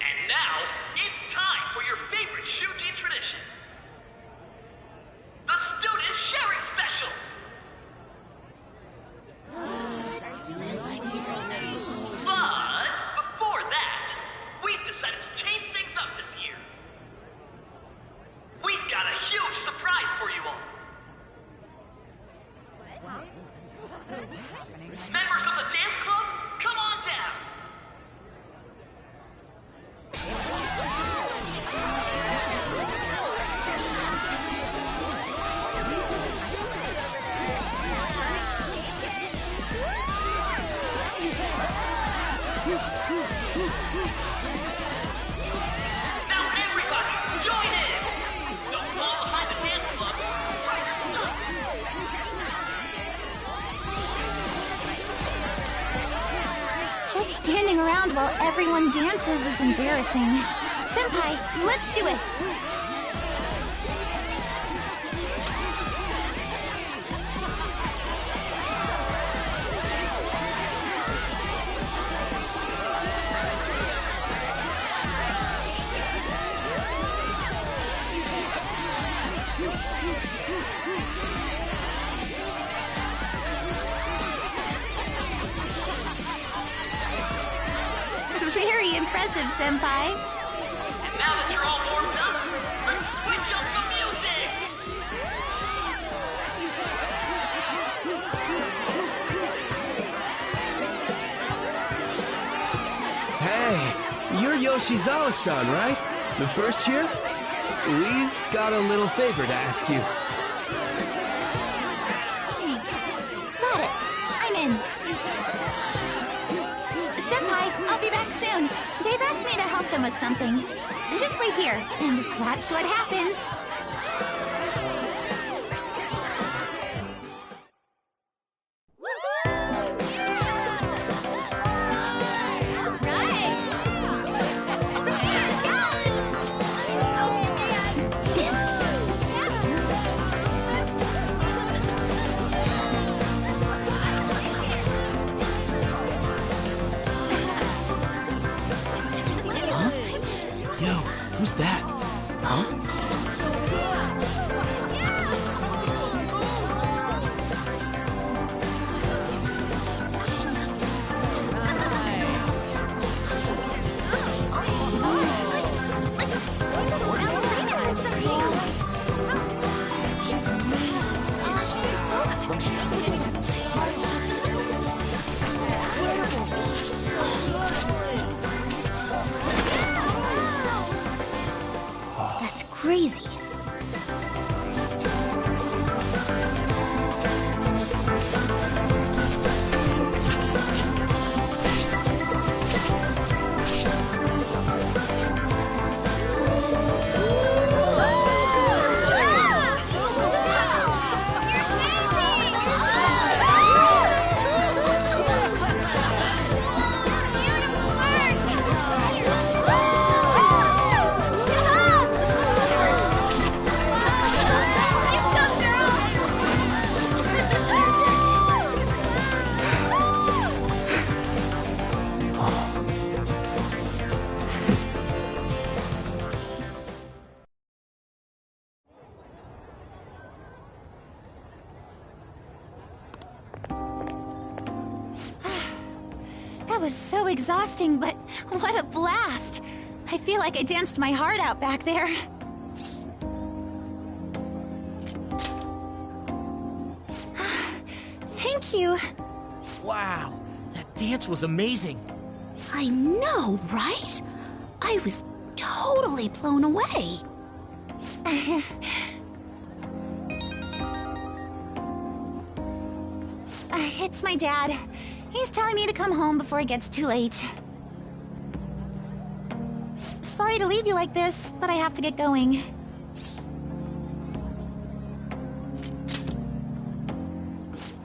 And now, it's time for your favorite Shuji tradition. The Student Sharing Special! But, before that, we've decided to change things up this year. We've got a huge surprise for you all. Members of the dance club, while everyone dances is embarrassing. Senpai, let's do it! Very impressive, Senpai. And now that you're all warmed up, let's switch up the music! Hey, you're Yoshizawa-san, right? The first year? We've got a little favor to ask you. Got it. I'm in. Senpai, I'll be back soon. They've asked me to help them with something. Just wait here and watch what happens. Who's that? Huh? That's crazy. That was so exhausting, but what a blast! I feel like I danced my heart out back there. Thank you. Wow, that dance was amazing. I know, right? I was totally blown away. It's my dad. He's telling me to come home before it gets too late. Sorry to leave you like this, but I have to get going.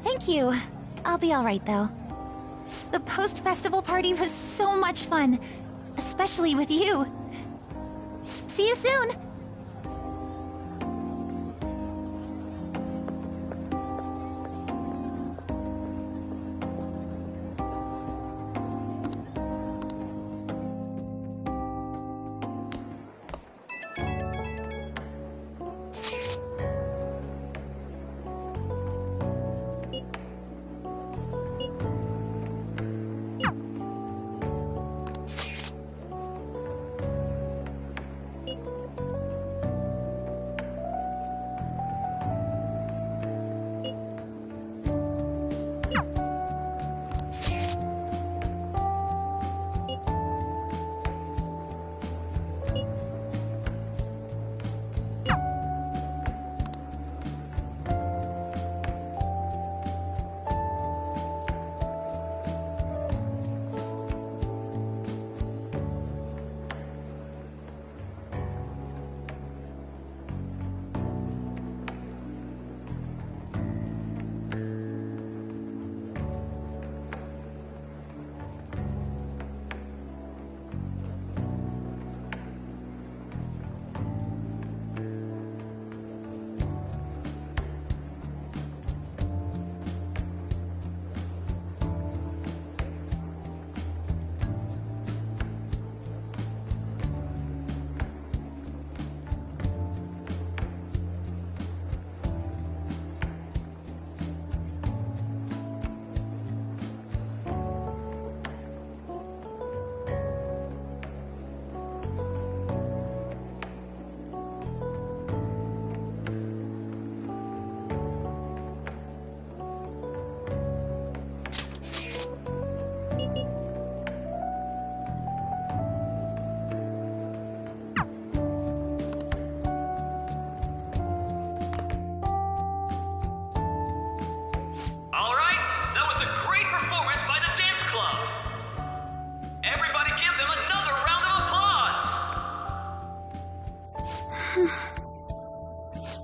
Thank you. I'll be all right, though. The post-festival party was so much fun, especially with you. See you soon!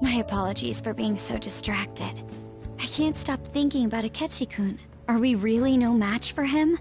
My apologies for being so distracted. I can't stop thinking about Akechi-kun. Are we really no match for him?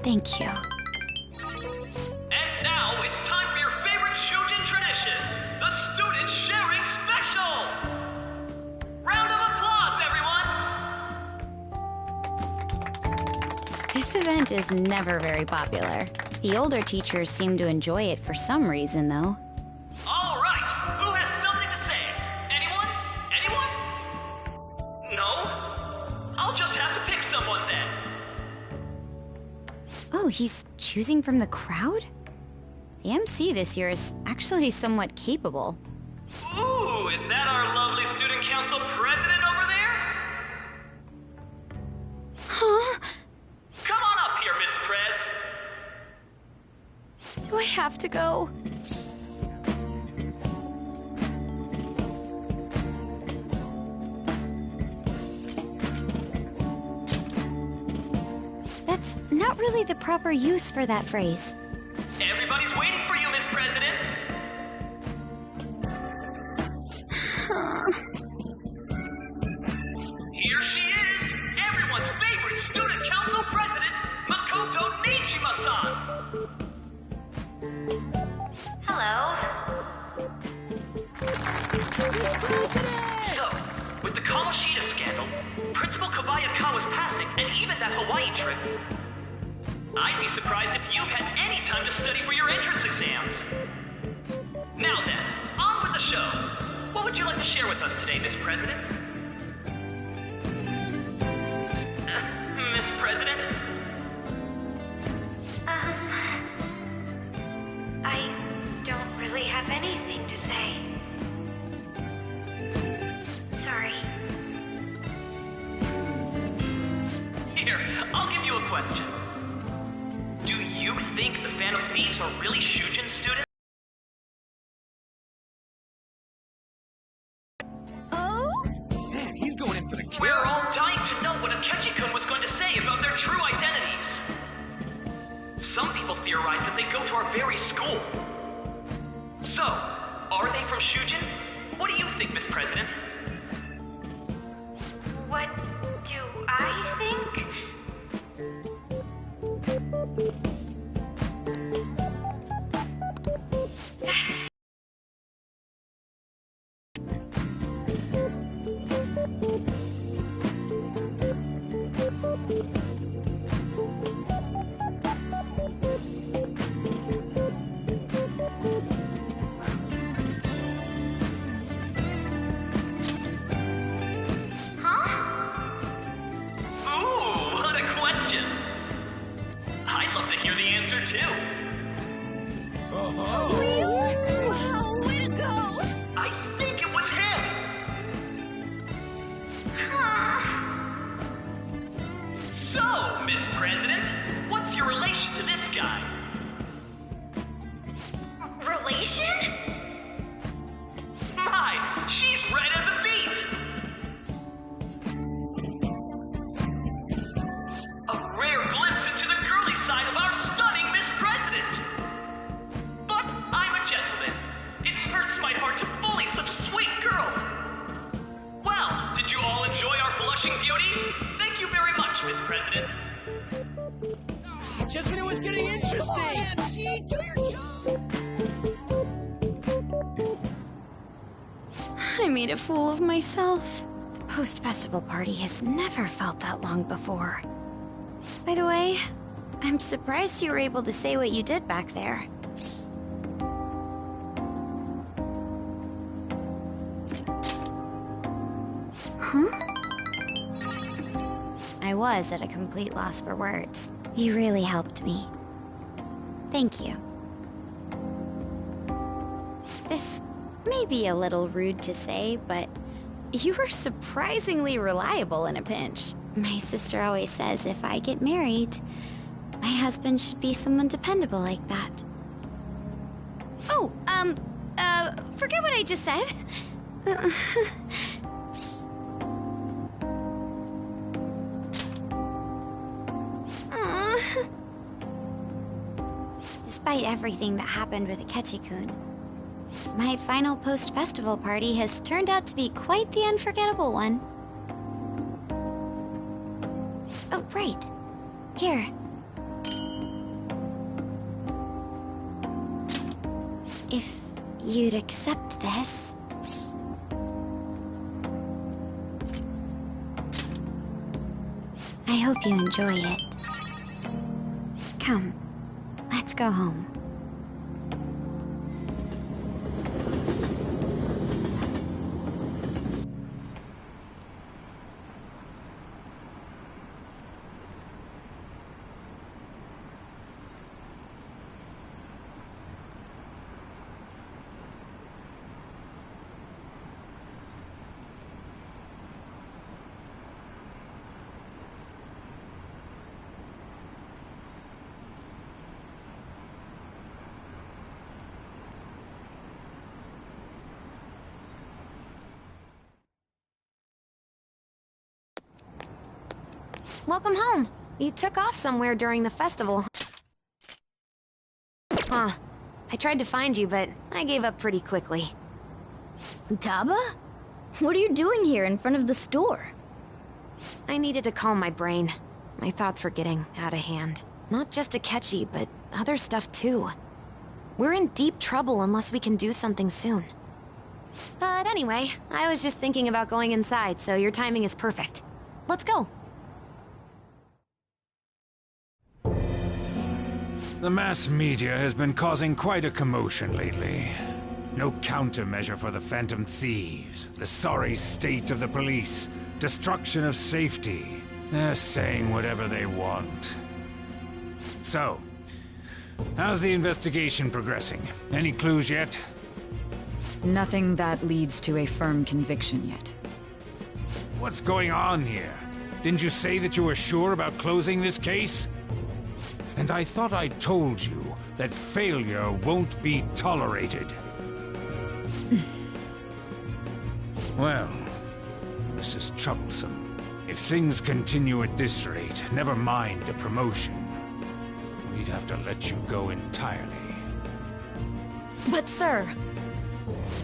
Thank you. And now it's time for your favorite Shujin tradition, the Student Sharing Special! Round of applause, everyone! This event is never very popular. The older teachers seem to enjoy it for some reason, though. All right, who has something to say? Anyone? Anyone? No? I'll just have to pick someone then. Oh, he's choosing from the crowd? The MC this year is actually somewhat capable. Ooh, is that our lovely student council president over there? Huh? Come on up here, Miss Prez. Do I have to go? That's not really the proper use for that phrase. Everybody's waiting for you, Miss President. Here she is, everyone's favorite student council president, Makoto Nijima-san. Hello. So, with the Kamoshida scandal, Principal Kobayakawa's passing, and even that Hawaii trip, I'd be surprised if you've had any time to study for your entrance exams. Now then, on with the show. What would you like to share with us today, Miss President? Miss President? I don't really have anything to say. Sorry. Here, I'll give you a question. Do you think the Phantom Thieves are really Shujin students? Man, he's going in for the kill. We're all dying to know what Akechi-kun was going to say about their true identities. Some people theorize that they go to our very school. So, are they from Shujin? What do you think, Miss President? What do I think? That's... Ooh, what a question! I'd love to hear the answer, too. Wow, way to go! I think it was him! So, Miss President, what's your relation to this guy? Relation? My, she's red as a beet! A rare glimpse into the girly side of our stunning Miss President! But I'm a gentleman. It hurts my heart to bully such a sweet girl. Well, did you all enjoy our blushing beauty? Thank you very much, Miss President. Just when it was getting interesting! MC, do your job! I made a fool of myself. The post-festival party has never felt that long before. By the way, I'm surprised you were able to say what you did back there. Huh? I was at a complete loss for words. You really helped me. Thank you. This may be a little rude to say, but you were surprisingly reliable in a pinch. My sister always says if I get married, my husband should be someone dependable like that. Oh, forget what I just said. Despite everything that happened with Akechi-kun, my final post-festival party has turned out to be quite the unforgettable one. Oh, right. Here. If you'd accept this... I hope you enjoy it. Come, let's go home. Welcome home. You took off somewhere during the festival. Huh. I tried to find you, but I gave up pretty quickly. Taba? What are you doing here in front of the store? I needed to calm my brain. My thoughts were getting out of hand. Not just Akechi, but other stuff too. We're in deep trouble unless we can do something soon. But anyway, I was just thinking about going inside, so your timing is perfect. Let's go. The mass media has been causing quite a commotion lately. No countermeasure for the Phantom Thieves, the sorry state of the police, destruction of safety. They're saying whatever they want. So, how's the investigation progressing? Any clues yet? Nothing that leads to a firm conviction yet. What's going on here? Didn't you say that you were sure about closing this case? And I thought I told you that failure won't be tolerated. Well, this is troublesome. If things continue at this rate, never mind a promotion, we'd have to let you go entirely. But sir...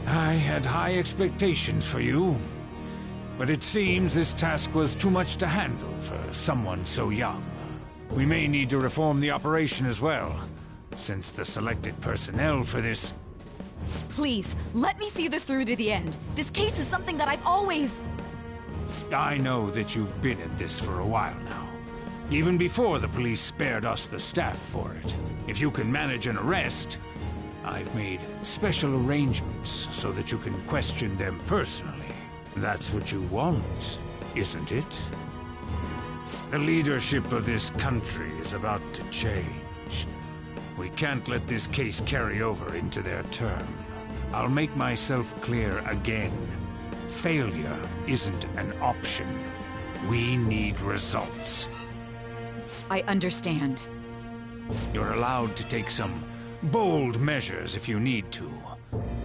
I had high expectations for you, but it seems this task was too much to handle for someone so young. We may need to reform the operation as well, since the selected personnel for this... Please, let me see this through to the end. This case is something that I've always... I know that you've been at this for a while now. Even before the police spared us the staff for it. If you can manage an arrest, I've made special arrangements so that you can question them personally. That's what you want, isn't it? The leadership of this country is about to change. We can't let this case carry over into their term. I'll make myself clear again. Failure isn't an option. We need results. I understand. You're allowed to take some bold measures if you need to.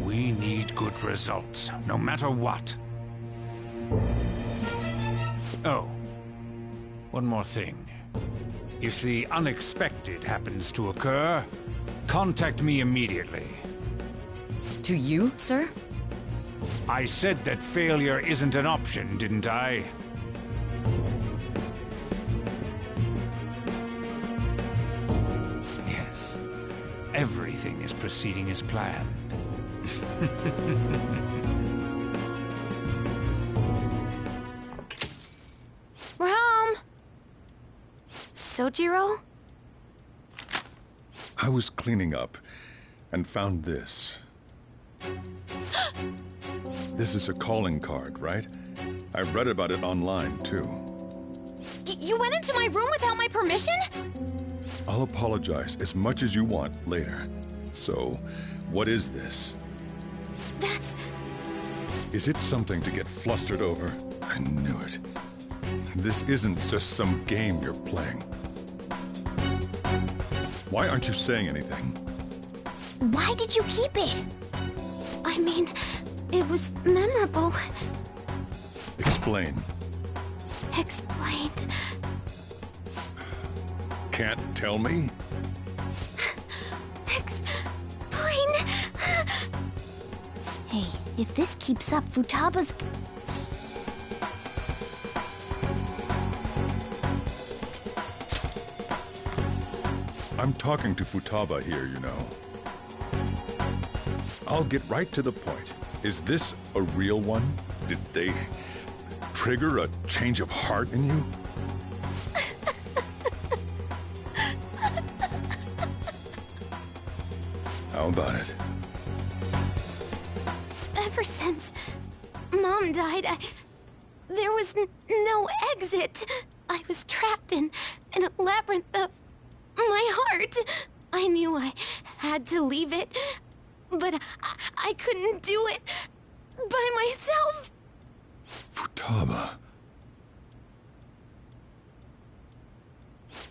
We need good results, no matter what. Oh. One more thing. If the unexpected happens to occur, contact me immediately. To you, sir? I said that failure isn't an option, didn't I? Yes. Everything is proceeding as planned. We're home! Sojiro? I was cleaning up and found this. This is a calling card, right? I read about it online, too. You went into my room without my permission? I'll apologize as much as you want later. So, what is this? That's... Is it something to get flustered over? I knew it. This isn't just some game you're playing. Why aren't you saying anything? Why did you keep it? I mean, it was memorable. Explain. Explain. Can't tell me? Explain. Hey, if this keeps up, Futaba's... I'm talking to Futaba here, you know. I'll get right to the point. Is this a real one? Did they trigger a change of heart in you? How about it? Ever since Mom died, there was no exit. I was trapped in a labyrinth of my heart. I knew I had to leave it, but I couldn't do it by myself. Futaba.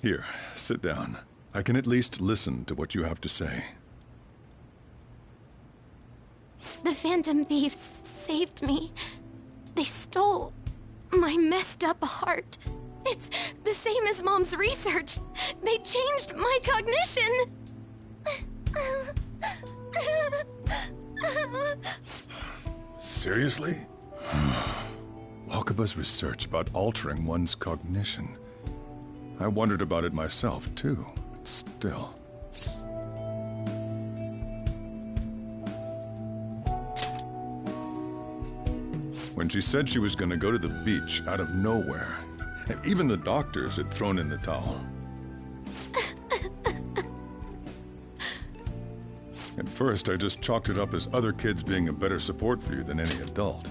Here, sit down. I can at least listen to what you have to say. The Phantom Thieves saved me. They stole my messed up heart. It's the same as Mom's research. They changed my cognition. Seriously? Wakaba's research about altering one's cognition. I wondered about it myself, too. But still... When she said she was going to go to the beach out of nowhere, even the doctors had thrown in the towel. At first, I just chalked it up as other kids being a better support for you than any adult.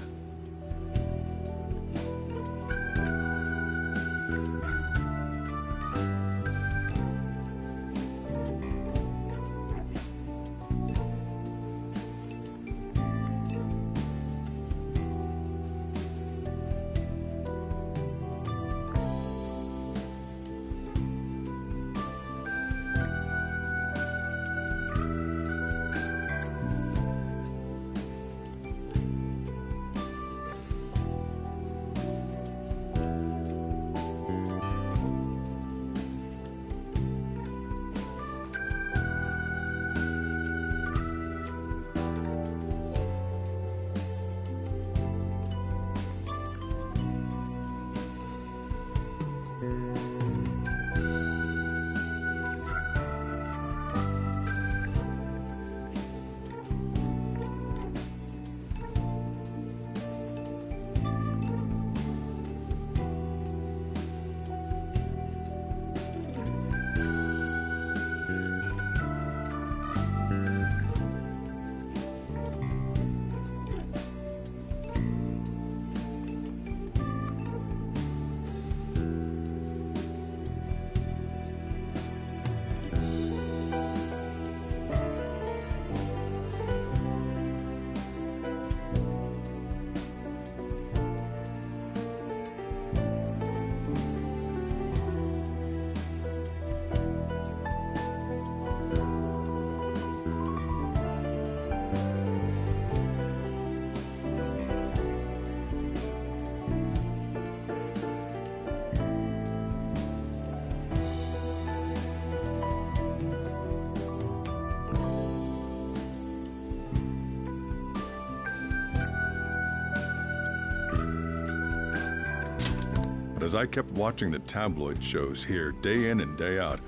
But as I kept watching the tabloid shows here, day in and day out,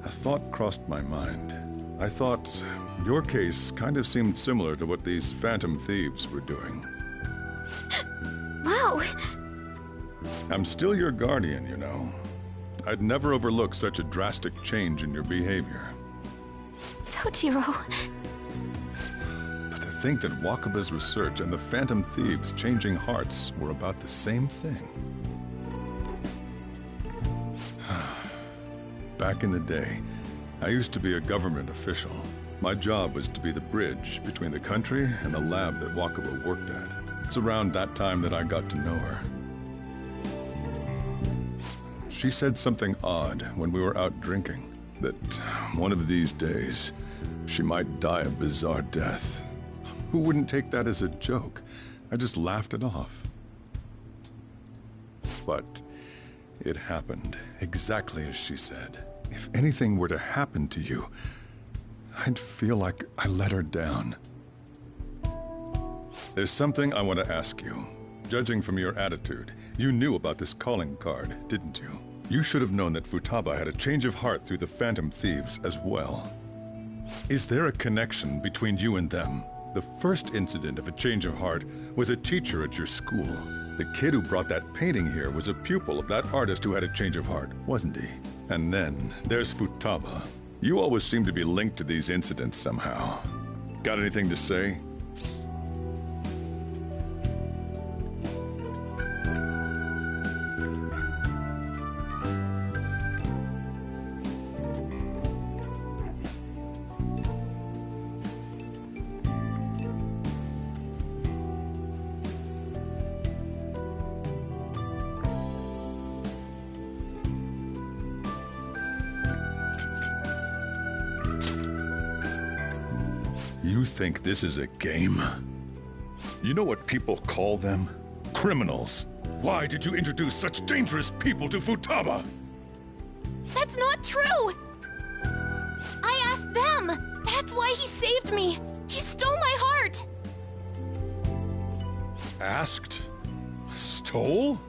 a thought crossed my mind. I thought your case kind of seemed similar to what these Phantom Thieves were doing. Wow! I'm still your guardian, you know. I'd never overlook such a drastic change in your behavior. Sojiro. But to think that Wakaba's research and the Phantom Thieves changing hearts were about the same thing. Back in the day, I used to be a government official. My job was to be the bridge between the country and the lab that Wakaba worked at. It's around that time that I got to know her. She said something odd when we were out drinking, that one of these days, she might die a bizarre death. Who wouldn't take that as a joke? I just laughed it off. But it happened exactly as she said. If anything were to happen to you, I'd feel like I let her down. There's something I want to ask you. Judging from your attitude, you knew about this calling card, didn't you? You should have known that Futaba had a change of heart through the Phantom Thieves as well. Is there a connection between you and them? The first incident of a change of heart was a teacher at your school. The kid who brought that painting here was a pupil of that artist who had a change of heart, wasn't he? And then there's Futaba. You always seem to be linked to these incidents somehow. Got anything to say? You think this is a game? You know what people call them? Criminals. Why did you introduce such dangerous people to Futaba? That's not true! I asked them! That's why he saved me! He stole my heart! Asked? Stole?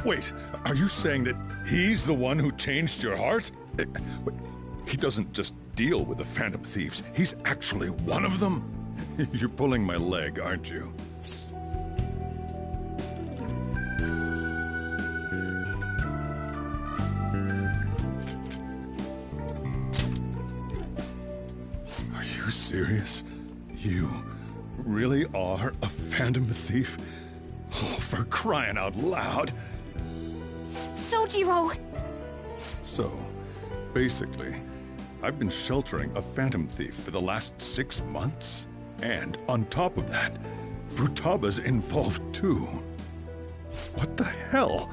Wait, are you saying that he's the one who changed your heart? He doesn't just deal with the Phantom Thieves. He's actually one of them? You're pulling my leg, aren't you? Are you serious? You really are a Phantom Thief? Oh, for crying out loud! Sojiro! So, basically, I've been sheltering a Phantom Thief for the last 6 months. And on top of that, Futaba's involved too. What the hell?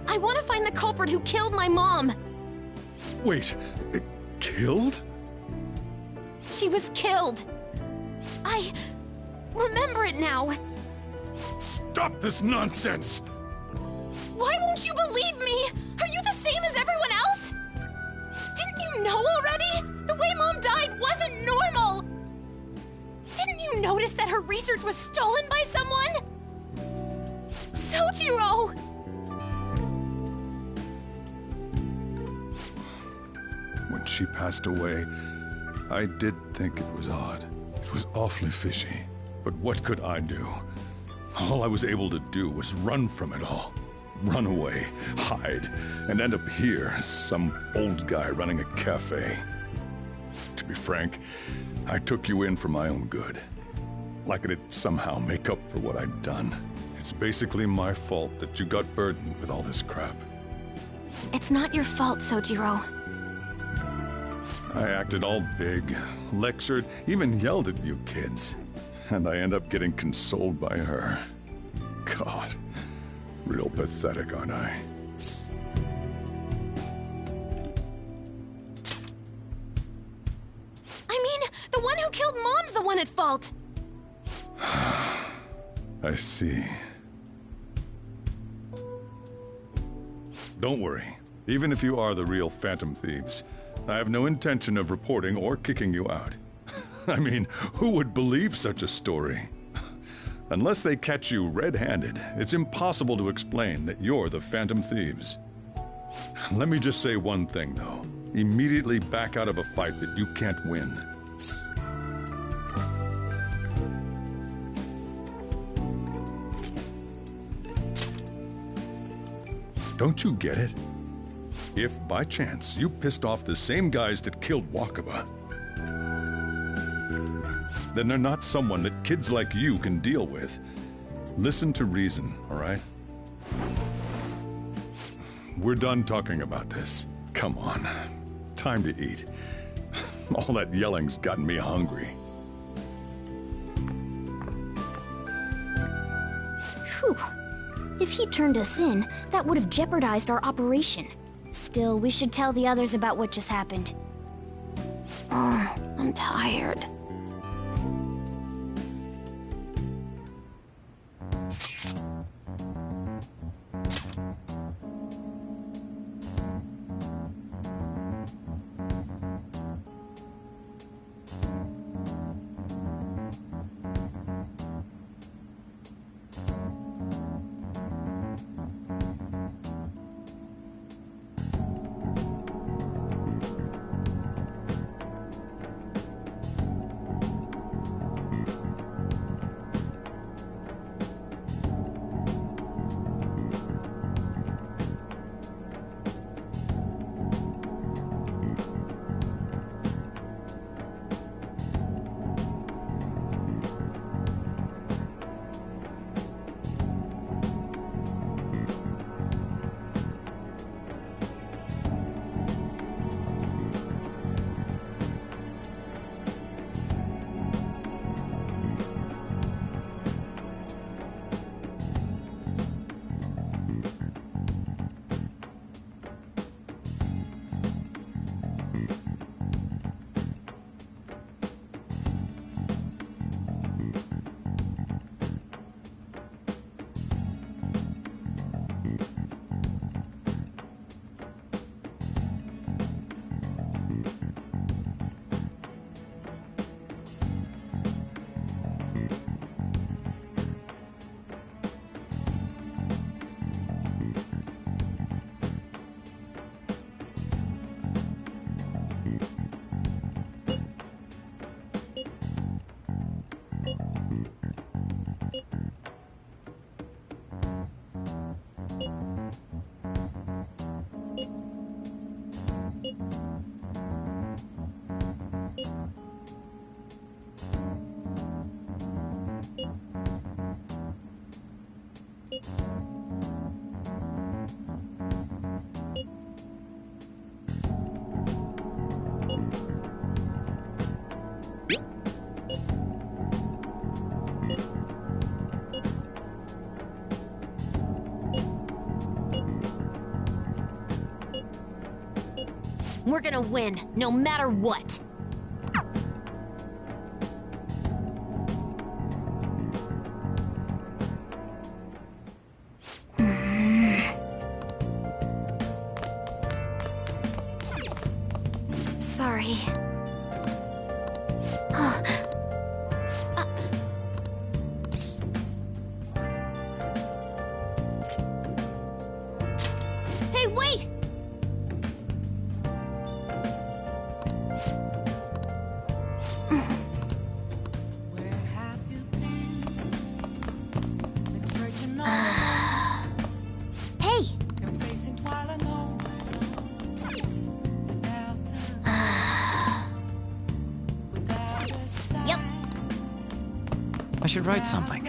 I want to find the culprit who killed my mom! Wait, killed? She was killed! I remember it now! Stop this nonsense! Why won't you believe me? Are you the same as everyone else? Didn't you know already? The way Mom died wasn't normal! Didn't you notice that her research was stolen by someone? Sojiro! When she passed away, I did think it was odd. It was awfully fishy. But what could I do? All I was able to do was run from it all. Run away, hide, and end up here as some old guy running a cafe. To be frank, I took you in for my own good. Like it'd somehow make up for what I'd done. It's basically my fault that you got burdened with all this crap. It's not your fault, Sojiro. I acted all big, lectured, even yelled at you kids. And I end up getting consoled by her. God, real pathetic, aren't I? I mean, the one who killed Mom's the one at fault! I see. Don't worry. Even if you are the real Phantom Thieves, I have no intention of reporting or kicking you out. I mean, who would believe such a story? Unless they catch you red-handed, it's impossible to explain that you're the Phantom Thieves. Let me just say one thing, though. Immediately back out of a fight that you can't win. Don't you get it? If, by chance, you pissed off the same guys that killed Wakaba, then they're not someone that kids like you can deal with. Listen to reason, all right? We're done talking about this. Come on. Time to eat. All that yelling's gotten me hungry. Whew. If he turned us in, that would have jeopardized our operation. Still, we should tell the others about what just happened. Oh, I'm tired. We're gonna win, no matter what. Sorry. Hey, wait! Hey! Yep. I should write something.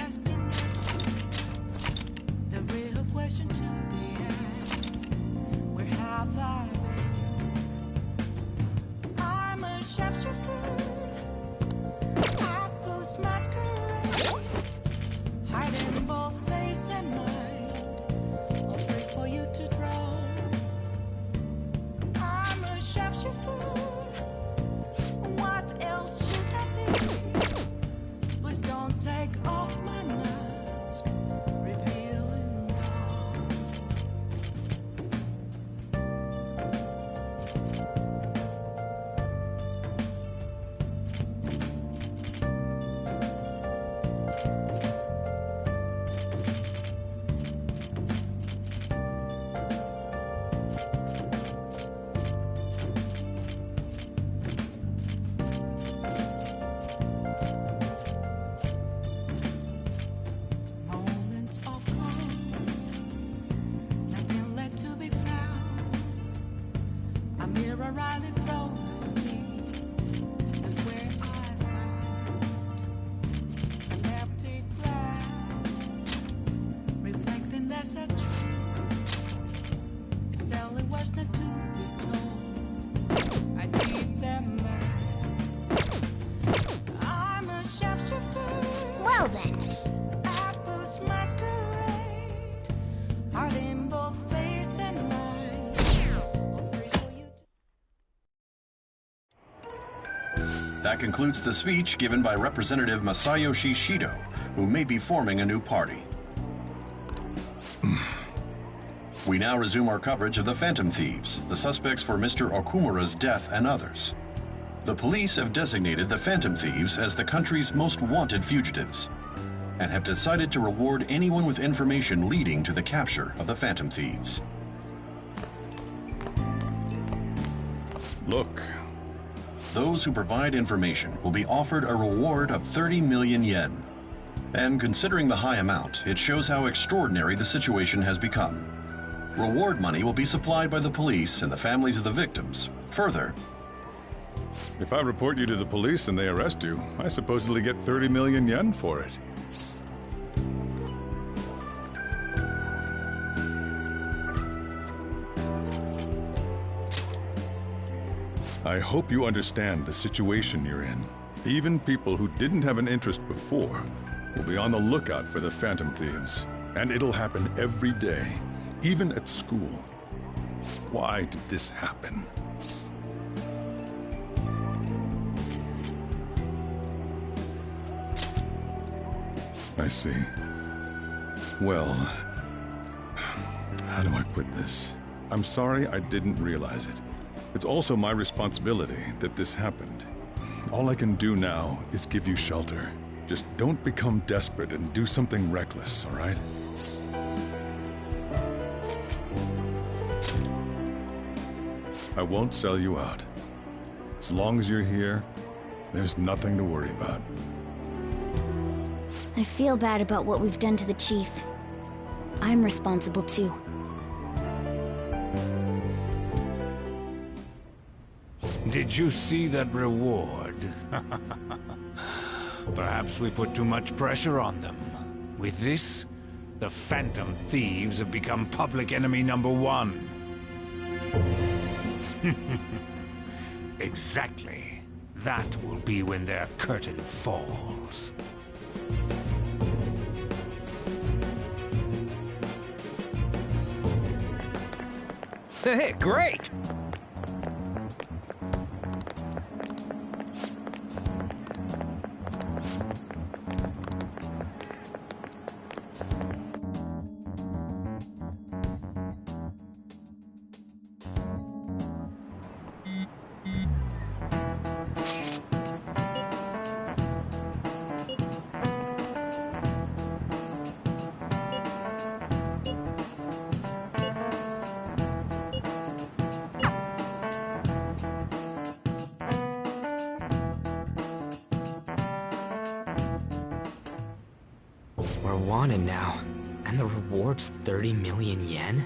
Hiding both face and mind, I'll pray for you to drown. I'm a shapeshifter. What else should I be? Please don't take off my That concludes the speech given by Representative Masayoshi Shido, who may be forming a new party. We now resume our coverage of the Phantom Thieves, the suspects for Mr. Okumura's death and others. The police have designated the Phantom Thieves as the country's most wanted fugitives, and have decided to reward anyone with information leading to the capture of the Phantom Thieves. Look. Those who provide information will be offered a reward of 30 million yen. And considering the high amount, it shows how extraordinary the situation has become. Reward money will be supplied by the police and the families of the victims. Further, if I report you to the police and they arrest you, I supposedly get 30 million yen for it. I hope you understand the situation you're in. Even people who didn't have an interest before will be on the lookout for the Phantom Thieves. And it'll happen every day, even at school. Why did this happen? I see. Well, how do I put this? I'm sorry I didn't realize it. It's also my responsibility that this happened. All I can do now is give you shelter. Just don't become desperate and do something reckless, all right? I won't sell you out. As long as you're here, there's nothing to worry about. I feel bad about what we've done to the chief. I'm responsible too. Did you see that reward? Perhaps we put too much pressure on them. With this, the Phantom Thieves have become public enemy #1. Exactly. That will be when their curtain falls. Hey, great! We're wanted now, and the reward's 30 million yen?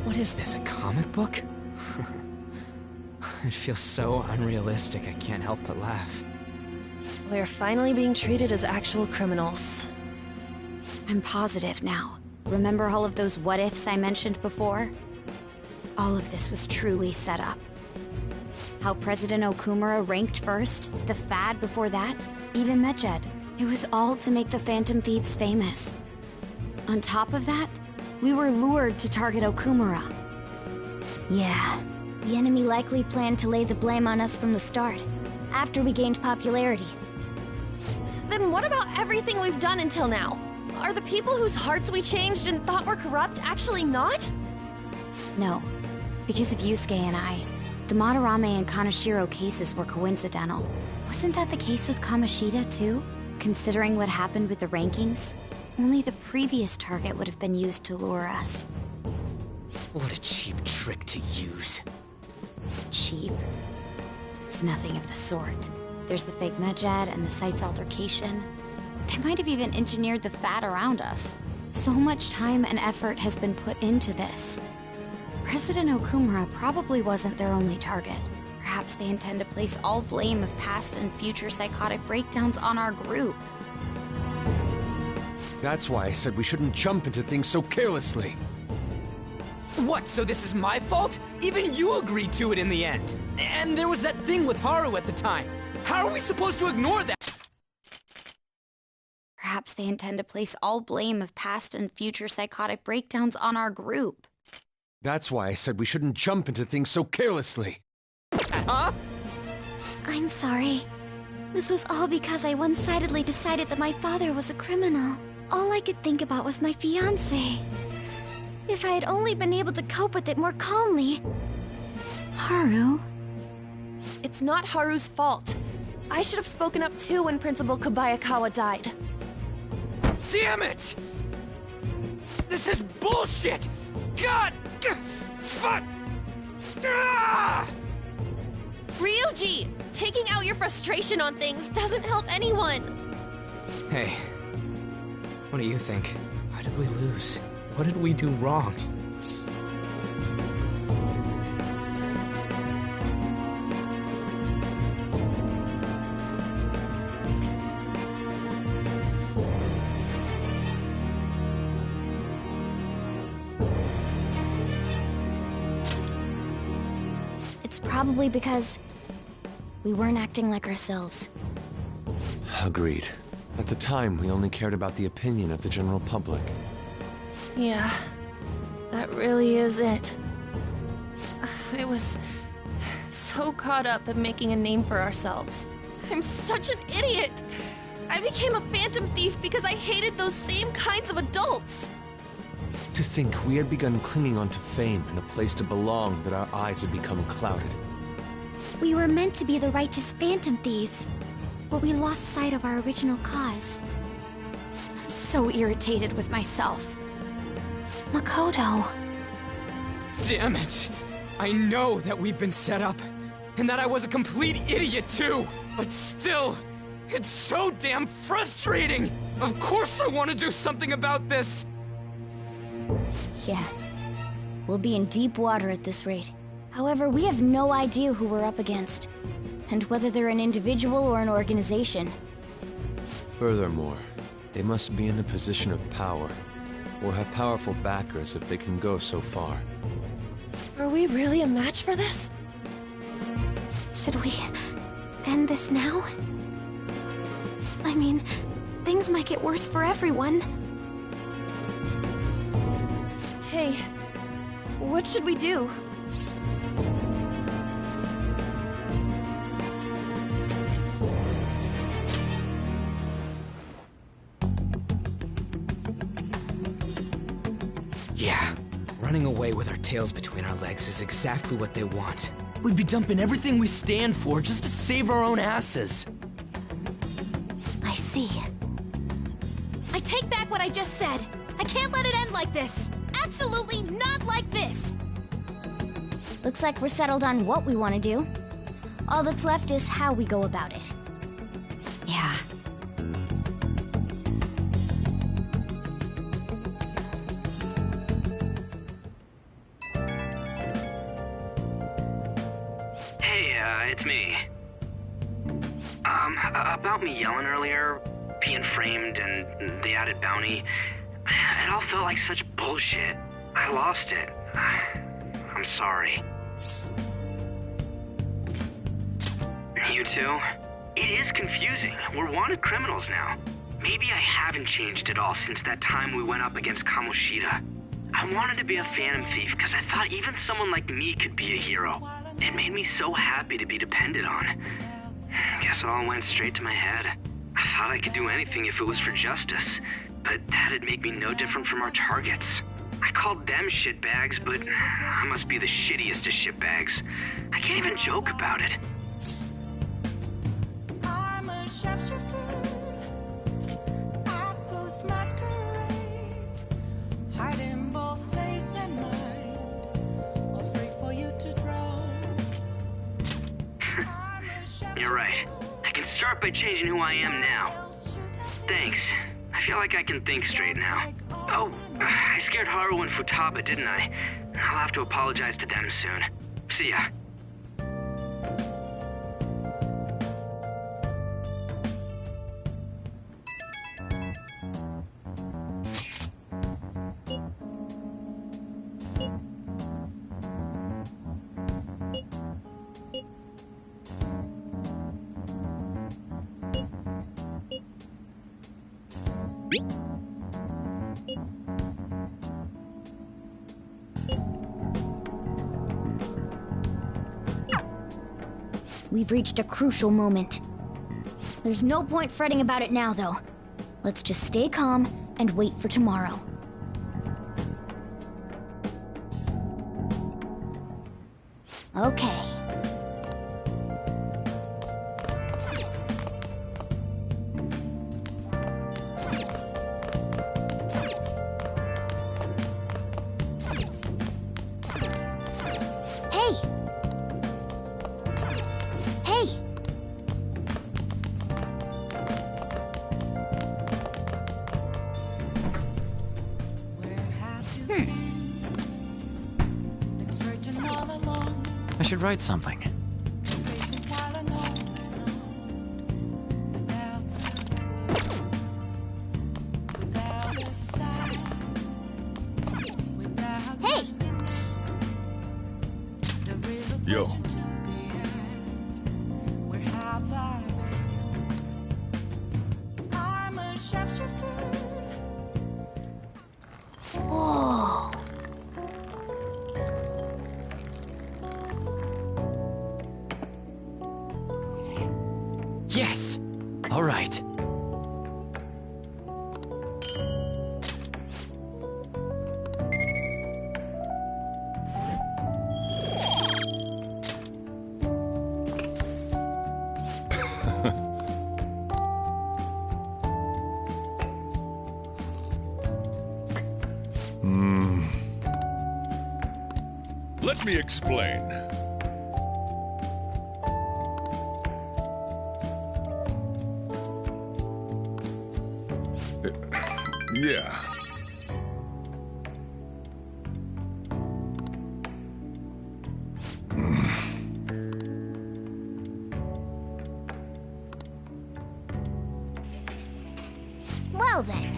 What is this, a comic book? It feels so unrealistic I can't help but laugh. We're finally being treated as actual criminals. I'm positive now. Remember all of those what-ifs I mentioned before? All of this was truly set up. How President Okumura ranked first, the Fad before that, even Medjed. It was all to make the Phantom Thieves famous. On top of that, we were lured to target Okumura. Yeah, the enemy likely planned to lay the blame on us from the start, after we gained popularity. Then what about everything we've done until now? Are the people whose hearts we changed and thought were corrupt actually not? No, because of Yusuke and I. The Madarame and Kaneshiro cases were coincidental. Wasn't that the case with Kamoshida, too? Considering what happened with the rankings, only the previous target would have been used to lure us. What a cheap trick to use. Cheap? It's nothing of the sort. There's the fake Medjed and the site's altercation. They might have even engineered the Fat around us. So much time and effort has been put into this. President Okumura probably wasn't their only target. Perhaps they intend to place all blame of past and future psychotic breakdowns on our group. That's why I said we shouldn't jump into things so carelessly. What, so this is my fault? Even you agreed to it in the end. And there was that thing with Haru at the time. How are we supposed to ignore that? Perhaps they intend to place all blame of past and future psychotic breakdowns on our group. That's why I said we shouldn't jump into things so carelessly. Huh? I'm sorry. This was all because I one-sidedly decided that my father was a criminal. All I could think about was my fiancé. If I had only been able to cope with it more calmly. Haru? It's not Haru's fault. I should have spoken up too when Principal Kobayakawa died. Damn it! This is bullshit! God! Fuck! Ah! Ryuji! Taking out your frustration on things doesn't help anyone! Hey, what do you think? Why did we lose? What did we do wrong? It's probably because we weren't acting like ourselves. Agreed. At the time, we only cared about the opinion of the general public. Yeah, that really is it. I was so caught up in making a name for ourselves. I'm such an idiot! I became a phantom thief because I hated those same kinds of adults! To think we had begun clinging onto fame and a place to belong, that our eyes had become clouded. We were meant to be the righteous phantom thieves, but we lost sight of our original cause. I'm so irritated with myself. Makoto. Damn it! I know that we've been set up, and that I was a complete idiot too! But still, it's so damn frustrating! Of course I want to do something about this! Yeah. We'll be in deep water at this rate. However, we have no idea who we're up against, and whether they're an individual or an organization. Furthermore, they must be in a position of power, or have powerful backers if they can go so far. Are we really a match for this? Should we end this now? I mean, things might get worse for everyone. Hey, what should we do? Yeah, running away with our tails between our legs is exactly what they want. We'd be dumping everything we stand for just to save our own asses. I see. I take back what I just said. I can't let it end like this. Absolutely not like this. Looks like we're settled on what we want to do. All that's left is how we go about it. Yeah. Hey, it's me. About me yelling earlier, being framed, and the added bounty, it all felt like such bullshit. I lost it. I'm sorry. You too? It is confusing. We're wanted criminals now. Maybe I haven't changed at all since that time we went up against Kamoshida. I wanted to be a phantom thief because I thought even someone like me could be a hero. It made me so happy to be depended on. Guess it all went straight to my head. I thought I could do anything if it was for justice, but that'd make me no different from our targets. I called them shitbags, but I must be the shittiest of shitbags. I can't even joke about it. I'm a sharpshooter at this masquerade, hiding both face and mind, afraid for you to drown. You're right. I can start by changing who I am now. Thanks. I feel like I can think straight now. Oh, I scared Haru and Futaba, didn't I? I'll have to apologize to them soon. See ya. We've reached a crucial moment. There's no point fretting about it now, though. Let's just stay calm and wait for tomorrow. Okay. Hey! Hey! Been searching all along, I should write something. facing while and on without a sign, without Hey! the real Yo. question to be asked. Where have I been? I'm a sharpshooter. Whoa! Yes! All right. Let me explain. Yeah. Well then.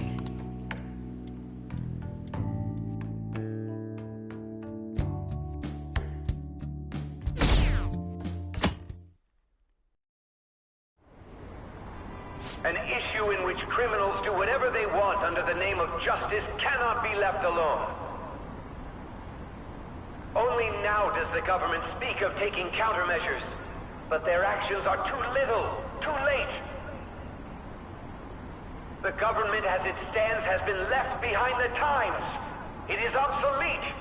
An issue in which criminals do whatever they want under the name of justice cannot be left alone. Only now does the government speak of taking countermeasures, but their actions are too little, too late. The government as it stands has been left behind the times. It is obsolete.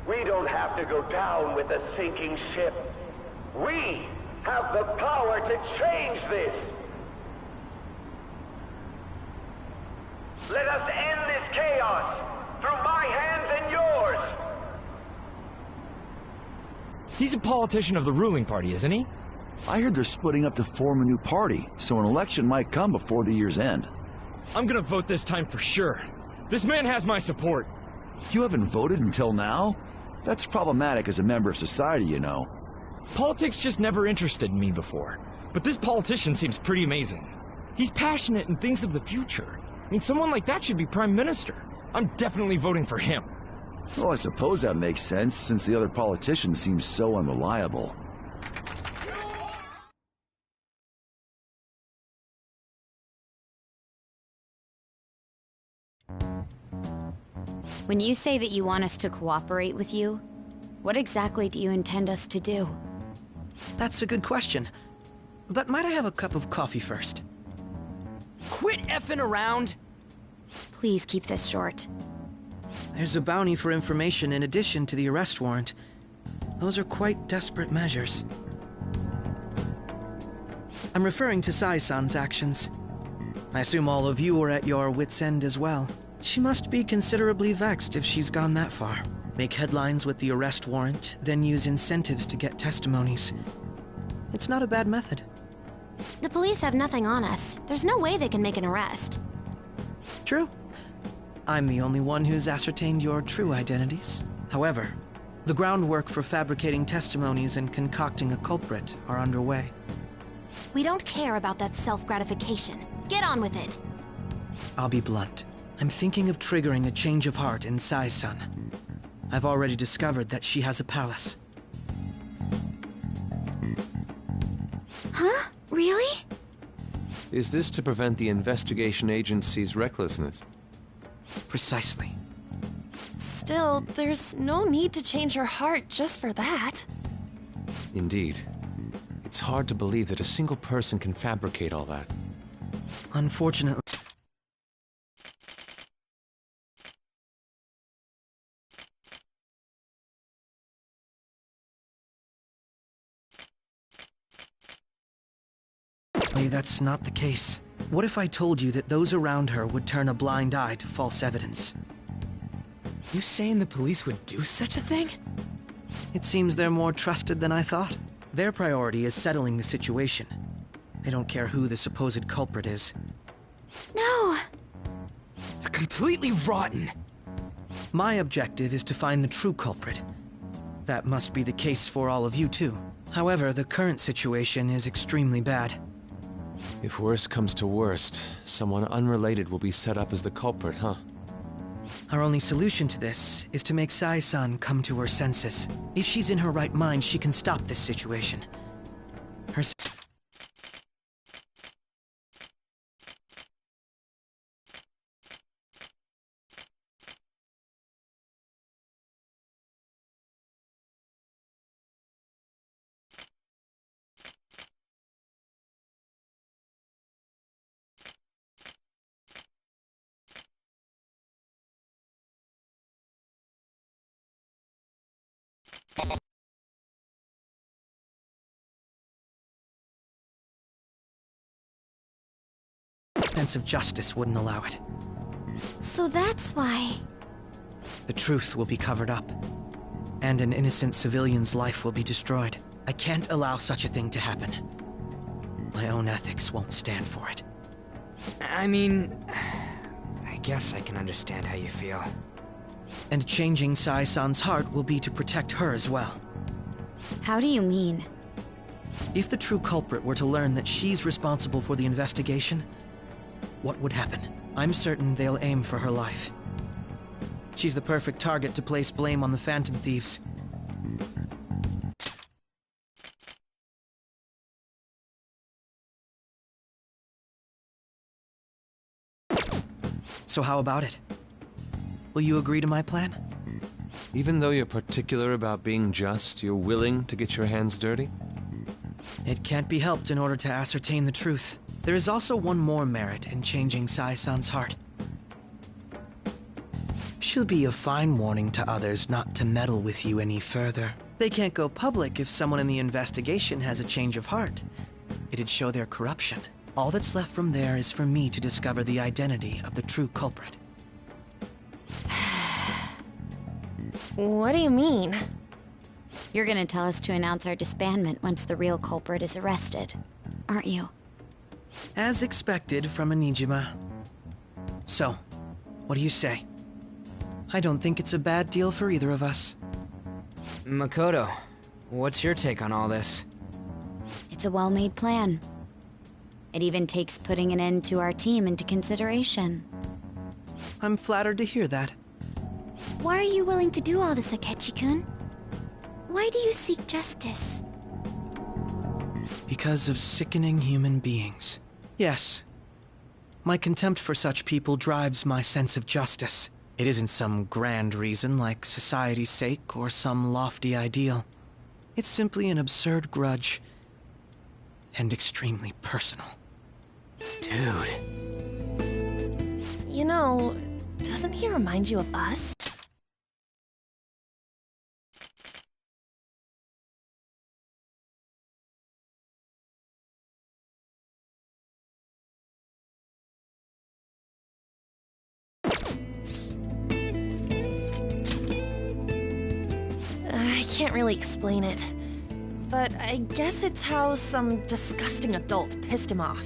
We don't have to go down with the sinking ship. We have the power to change this. Let us end this chaos through my hands and yours. He's a politician of the ruling party, isn't he? I heard they're splitting up to form a new party, so an election might come before the year's end. I'm gonna vote this time for sure. This man has my support. You haven't voted until now? That's problematic as a member of society, you know. Politics just never interested me before. But this politician seems pretty amazing. He's passionate and thinks of the future. I mean, someone like that should be prime minister. I'm definitely voting for him. Well, I suppose that makes sense, since the other politicians seem so unreliable. When you say that you want us to cooperate with you, what exactly do you intend us to do? That's a good question. But might I have a cup of coffee first? Quit effing around! Please keep this short. There's a bounty for information in addition to the arrest warrant. Those are quite desperate measures. I'm referring to Sai-san's actions. I assume all of you are at your wits' end as well. She must be considerably vexed if she's gone that far. Make headlines with the arrest warrant, then use incentives to get testimonies. It's not a bad method. The police have nothing on us. There's no way they can make an arrest. True. I'm the only one who's ascertained your true identities. However, the groundwork for fabricating testimonies and concocting a culprit are underway. We don't care about that self-gratification. Get on with it. I'll be blunt. I'm thinking of triggering a change of heart in Sai-san. I've already discovered that she has a palace. Huh? Really? Is this to prevent the investigation agency's recklessness? Precisely. Still, there's no need to change her heart just for that. Indeed. It It's hard to believe that a single person can fabricate all that. Unfortunately... That's not the case. What if I told you that those around her would turn a blind eye to false evidence? You saying the police would do such a thing? It seems they're more trusted than I thought. Their priority is settling the situation. They don't care who the supposed culprit is. No! They're completely rotten! My objective is to find the true culprit. That must be the case for all of you too. However, the current situation is extremely bad. If worst comes to worst, someone unrelated will be set up as the culprit, huh? Our only solution to this is to make Sai-san come to her senses. If she's in her right mind, she can stop this situation. Her... sense of justice wouldn't allow it. So that's why... The truth will be covered up, and an innocent civilian's life will be destroyed. I can't allow such a thing to happen. My own ethics won't stand for it. I mean... I guess I can understand how you feel. And changing Sai-san's heart will be to protect her as well. How do you mean? If the true culprit were to learn that she's responsible for the investigation, what would happen? I'm certain they'll aim for her life. She's the perfect target to place blame on the Phantom Thieves. So how about it? Will you agree to my plan? Even though you're particular about being just, you're willing to get your hands dirty? It can't be helped in order to ascertain the truth. There is also one more merit in changing Sai-san's heart. She'll be a fine warning to others not to meddle with you any further. They can't go public if someone in the investigation has a change of heart. It'd show their corruption. All that's left from there is for me to discover the identity of the true culprit. What do you mean? You're gonna tell us to announce our disbandment once the real culprit is arrested, aren't you? As expected from a Nijima. So, what do you say? I don't think it's a bad deal for either of us. Makoto, what's your take on all this? It's a well-made plan. It even takes putting an end to our team into consideration. I'm flattered to hear that. Why are you willing to do all this, Akechi-kun? Why do you seek justice? Because of sickening human beings. Yes. My contempt for such people drives my sense of justice. It isn't some grand reason like society's sake or some lofty ideal. It's simply an absurd grudge. And extremely personal. Dude. You know, doesn't he remind you of us? I can't really explain it, but I guess it's how some disgusting adult pissed him off.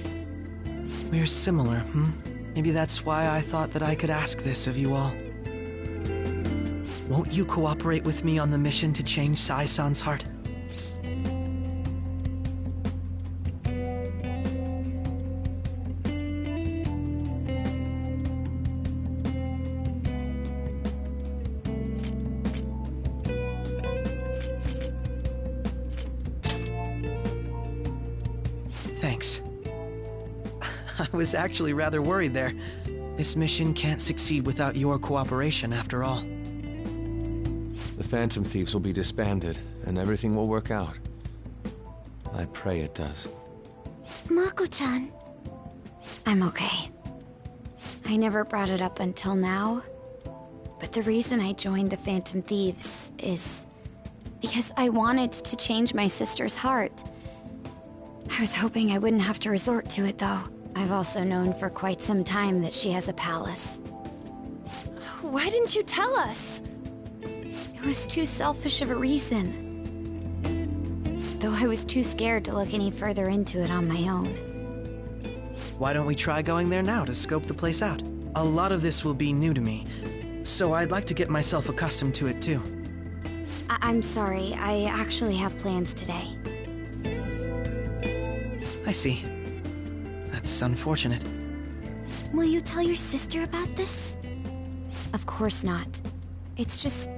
We're similar, hmm? Maybe that's why I thought that I could ask this of you all. Won't you cooperate with me on the mission to change Sai-san's heart? Thanks. I was actually rather worried there. This mission can't succeed without your cooperation, after all. The Phantom Thieves will be disbanded, and everything will work out. I pray it does. Mako-chan. I'm okay. I never brought it up until now, but the reason I joined the Phantom Thieves is because I wanted to change my sister's heart. I was hoping I wouldn't have to resort to it, though. I've also known for quite some time that she has a palace. Why didn't you tell us? It was too selfish of a reason. Though I was too scared to look any further into it on my own. Why don't we try going there now to scope the place out? A lot of this will be new to me, so I'd like to get myself accustomed to it too. I'm sorry, I actually have plans today. I see. That's unfortunate. Will you tell your sister about this? Of course not. It's just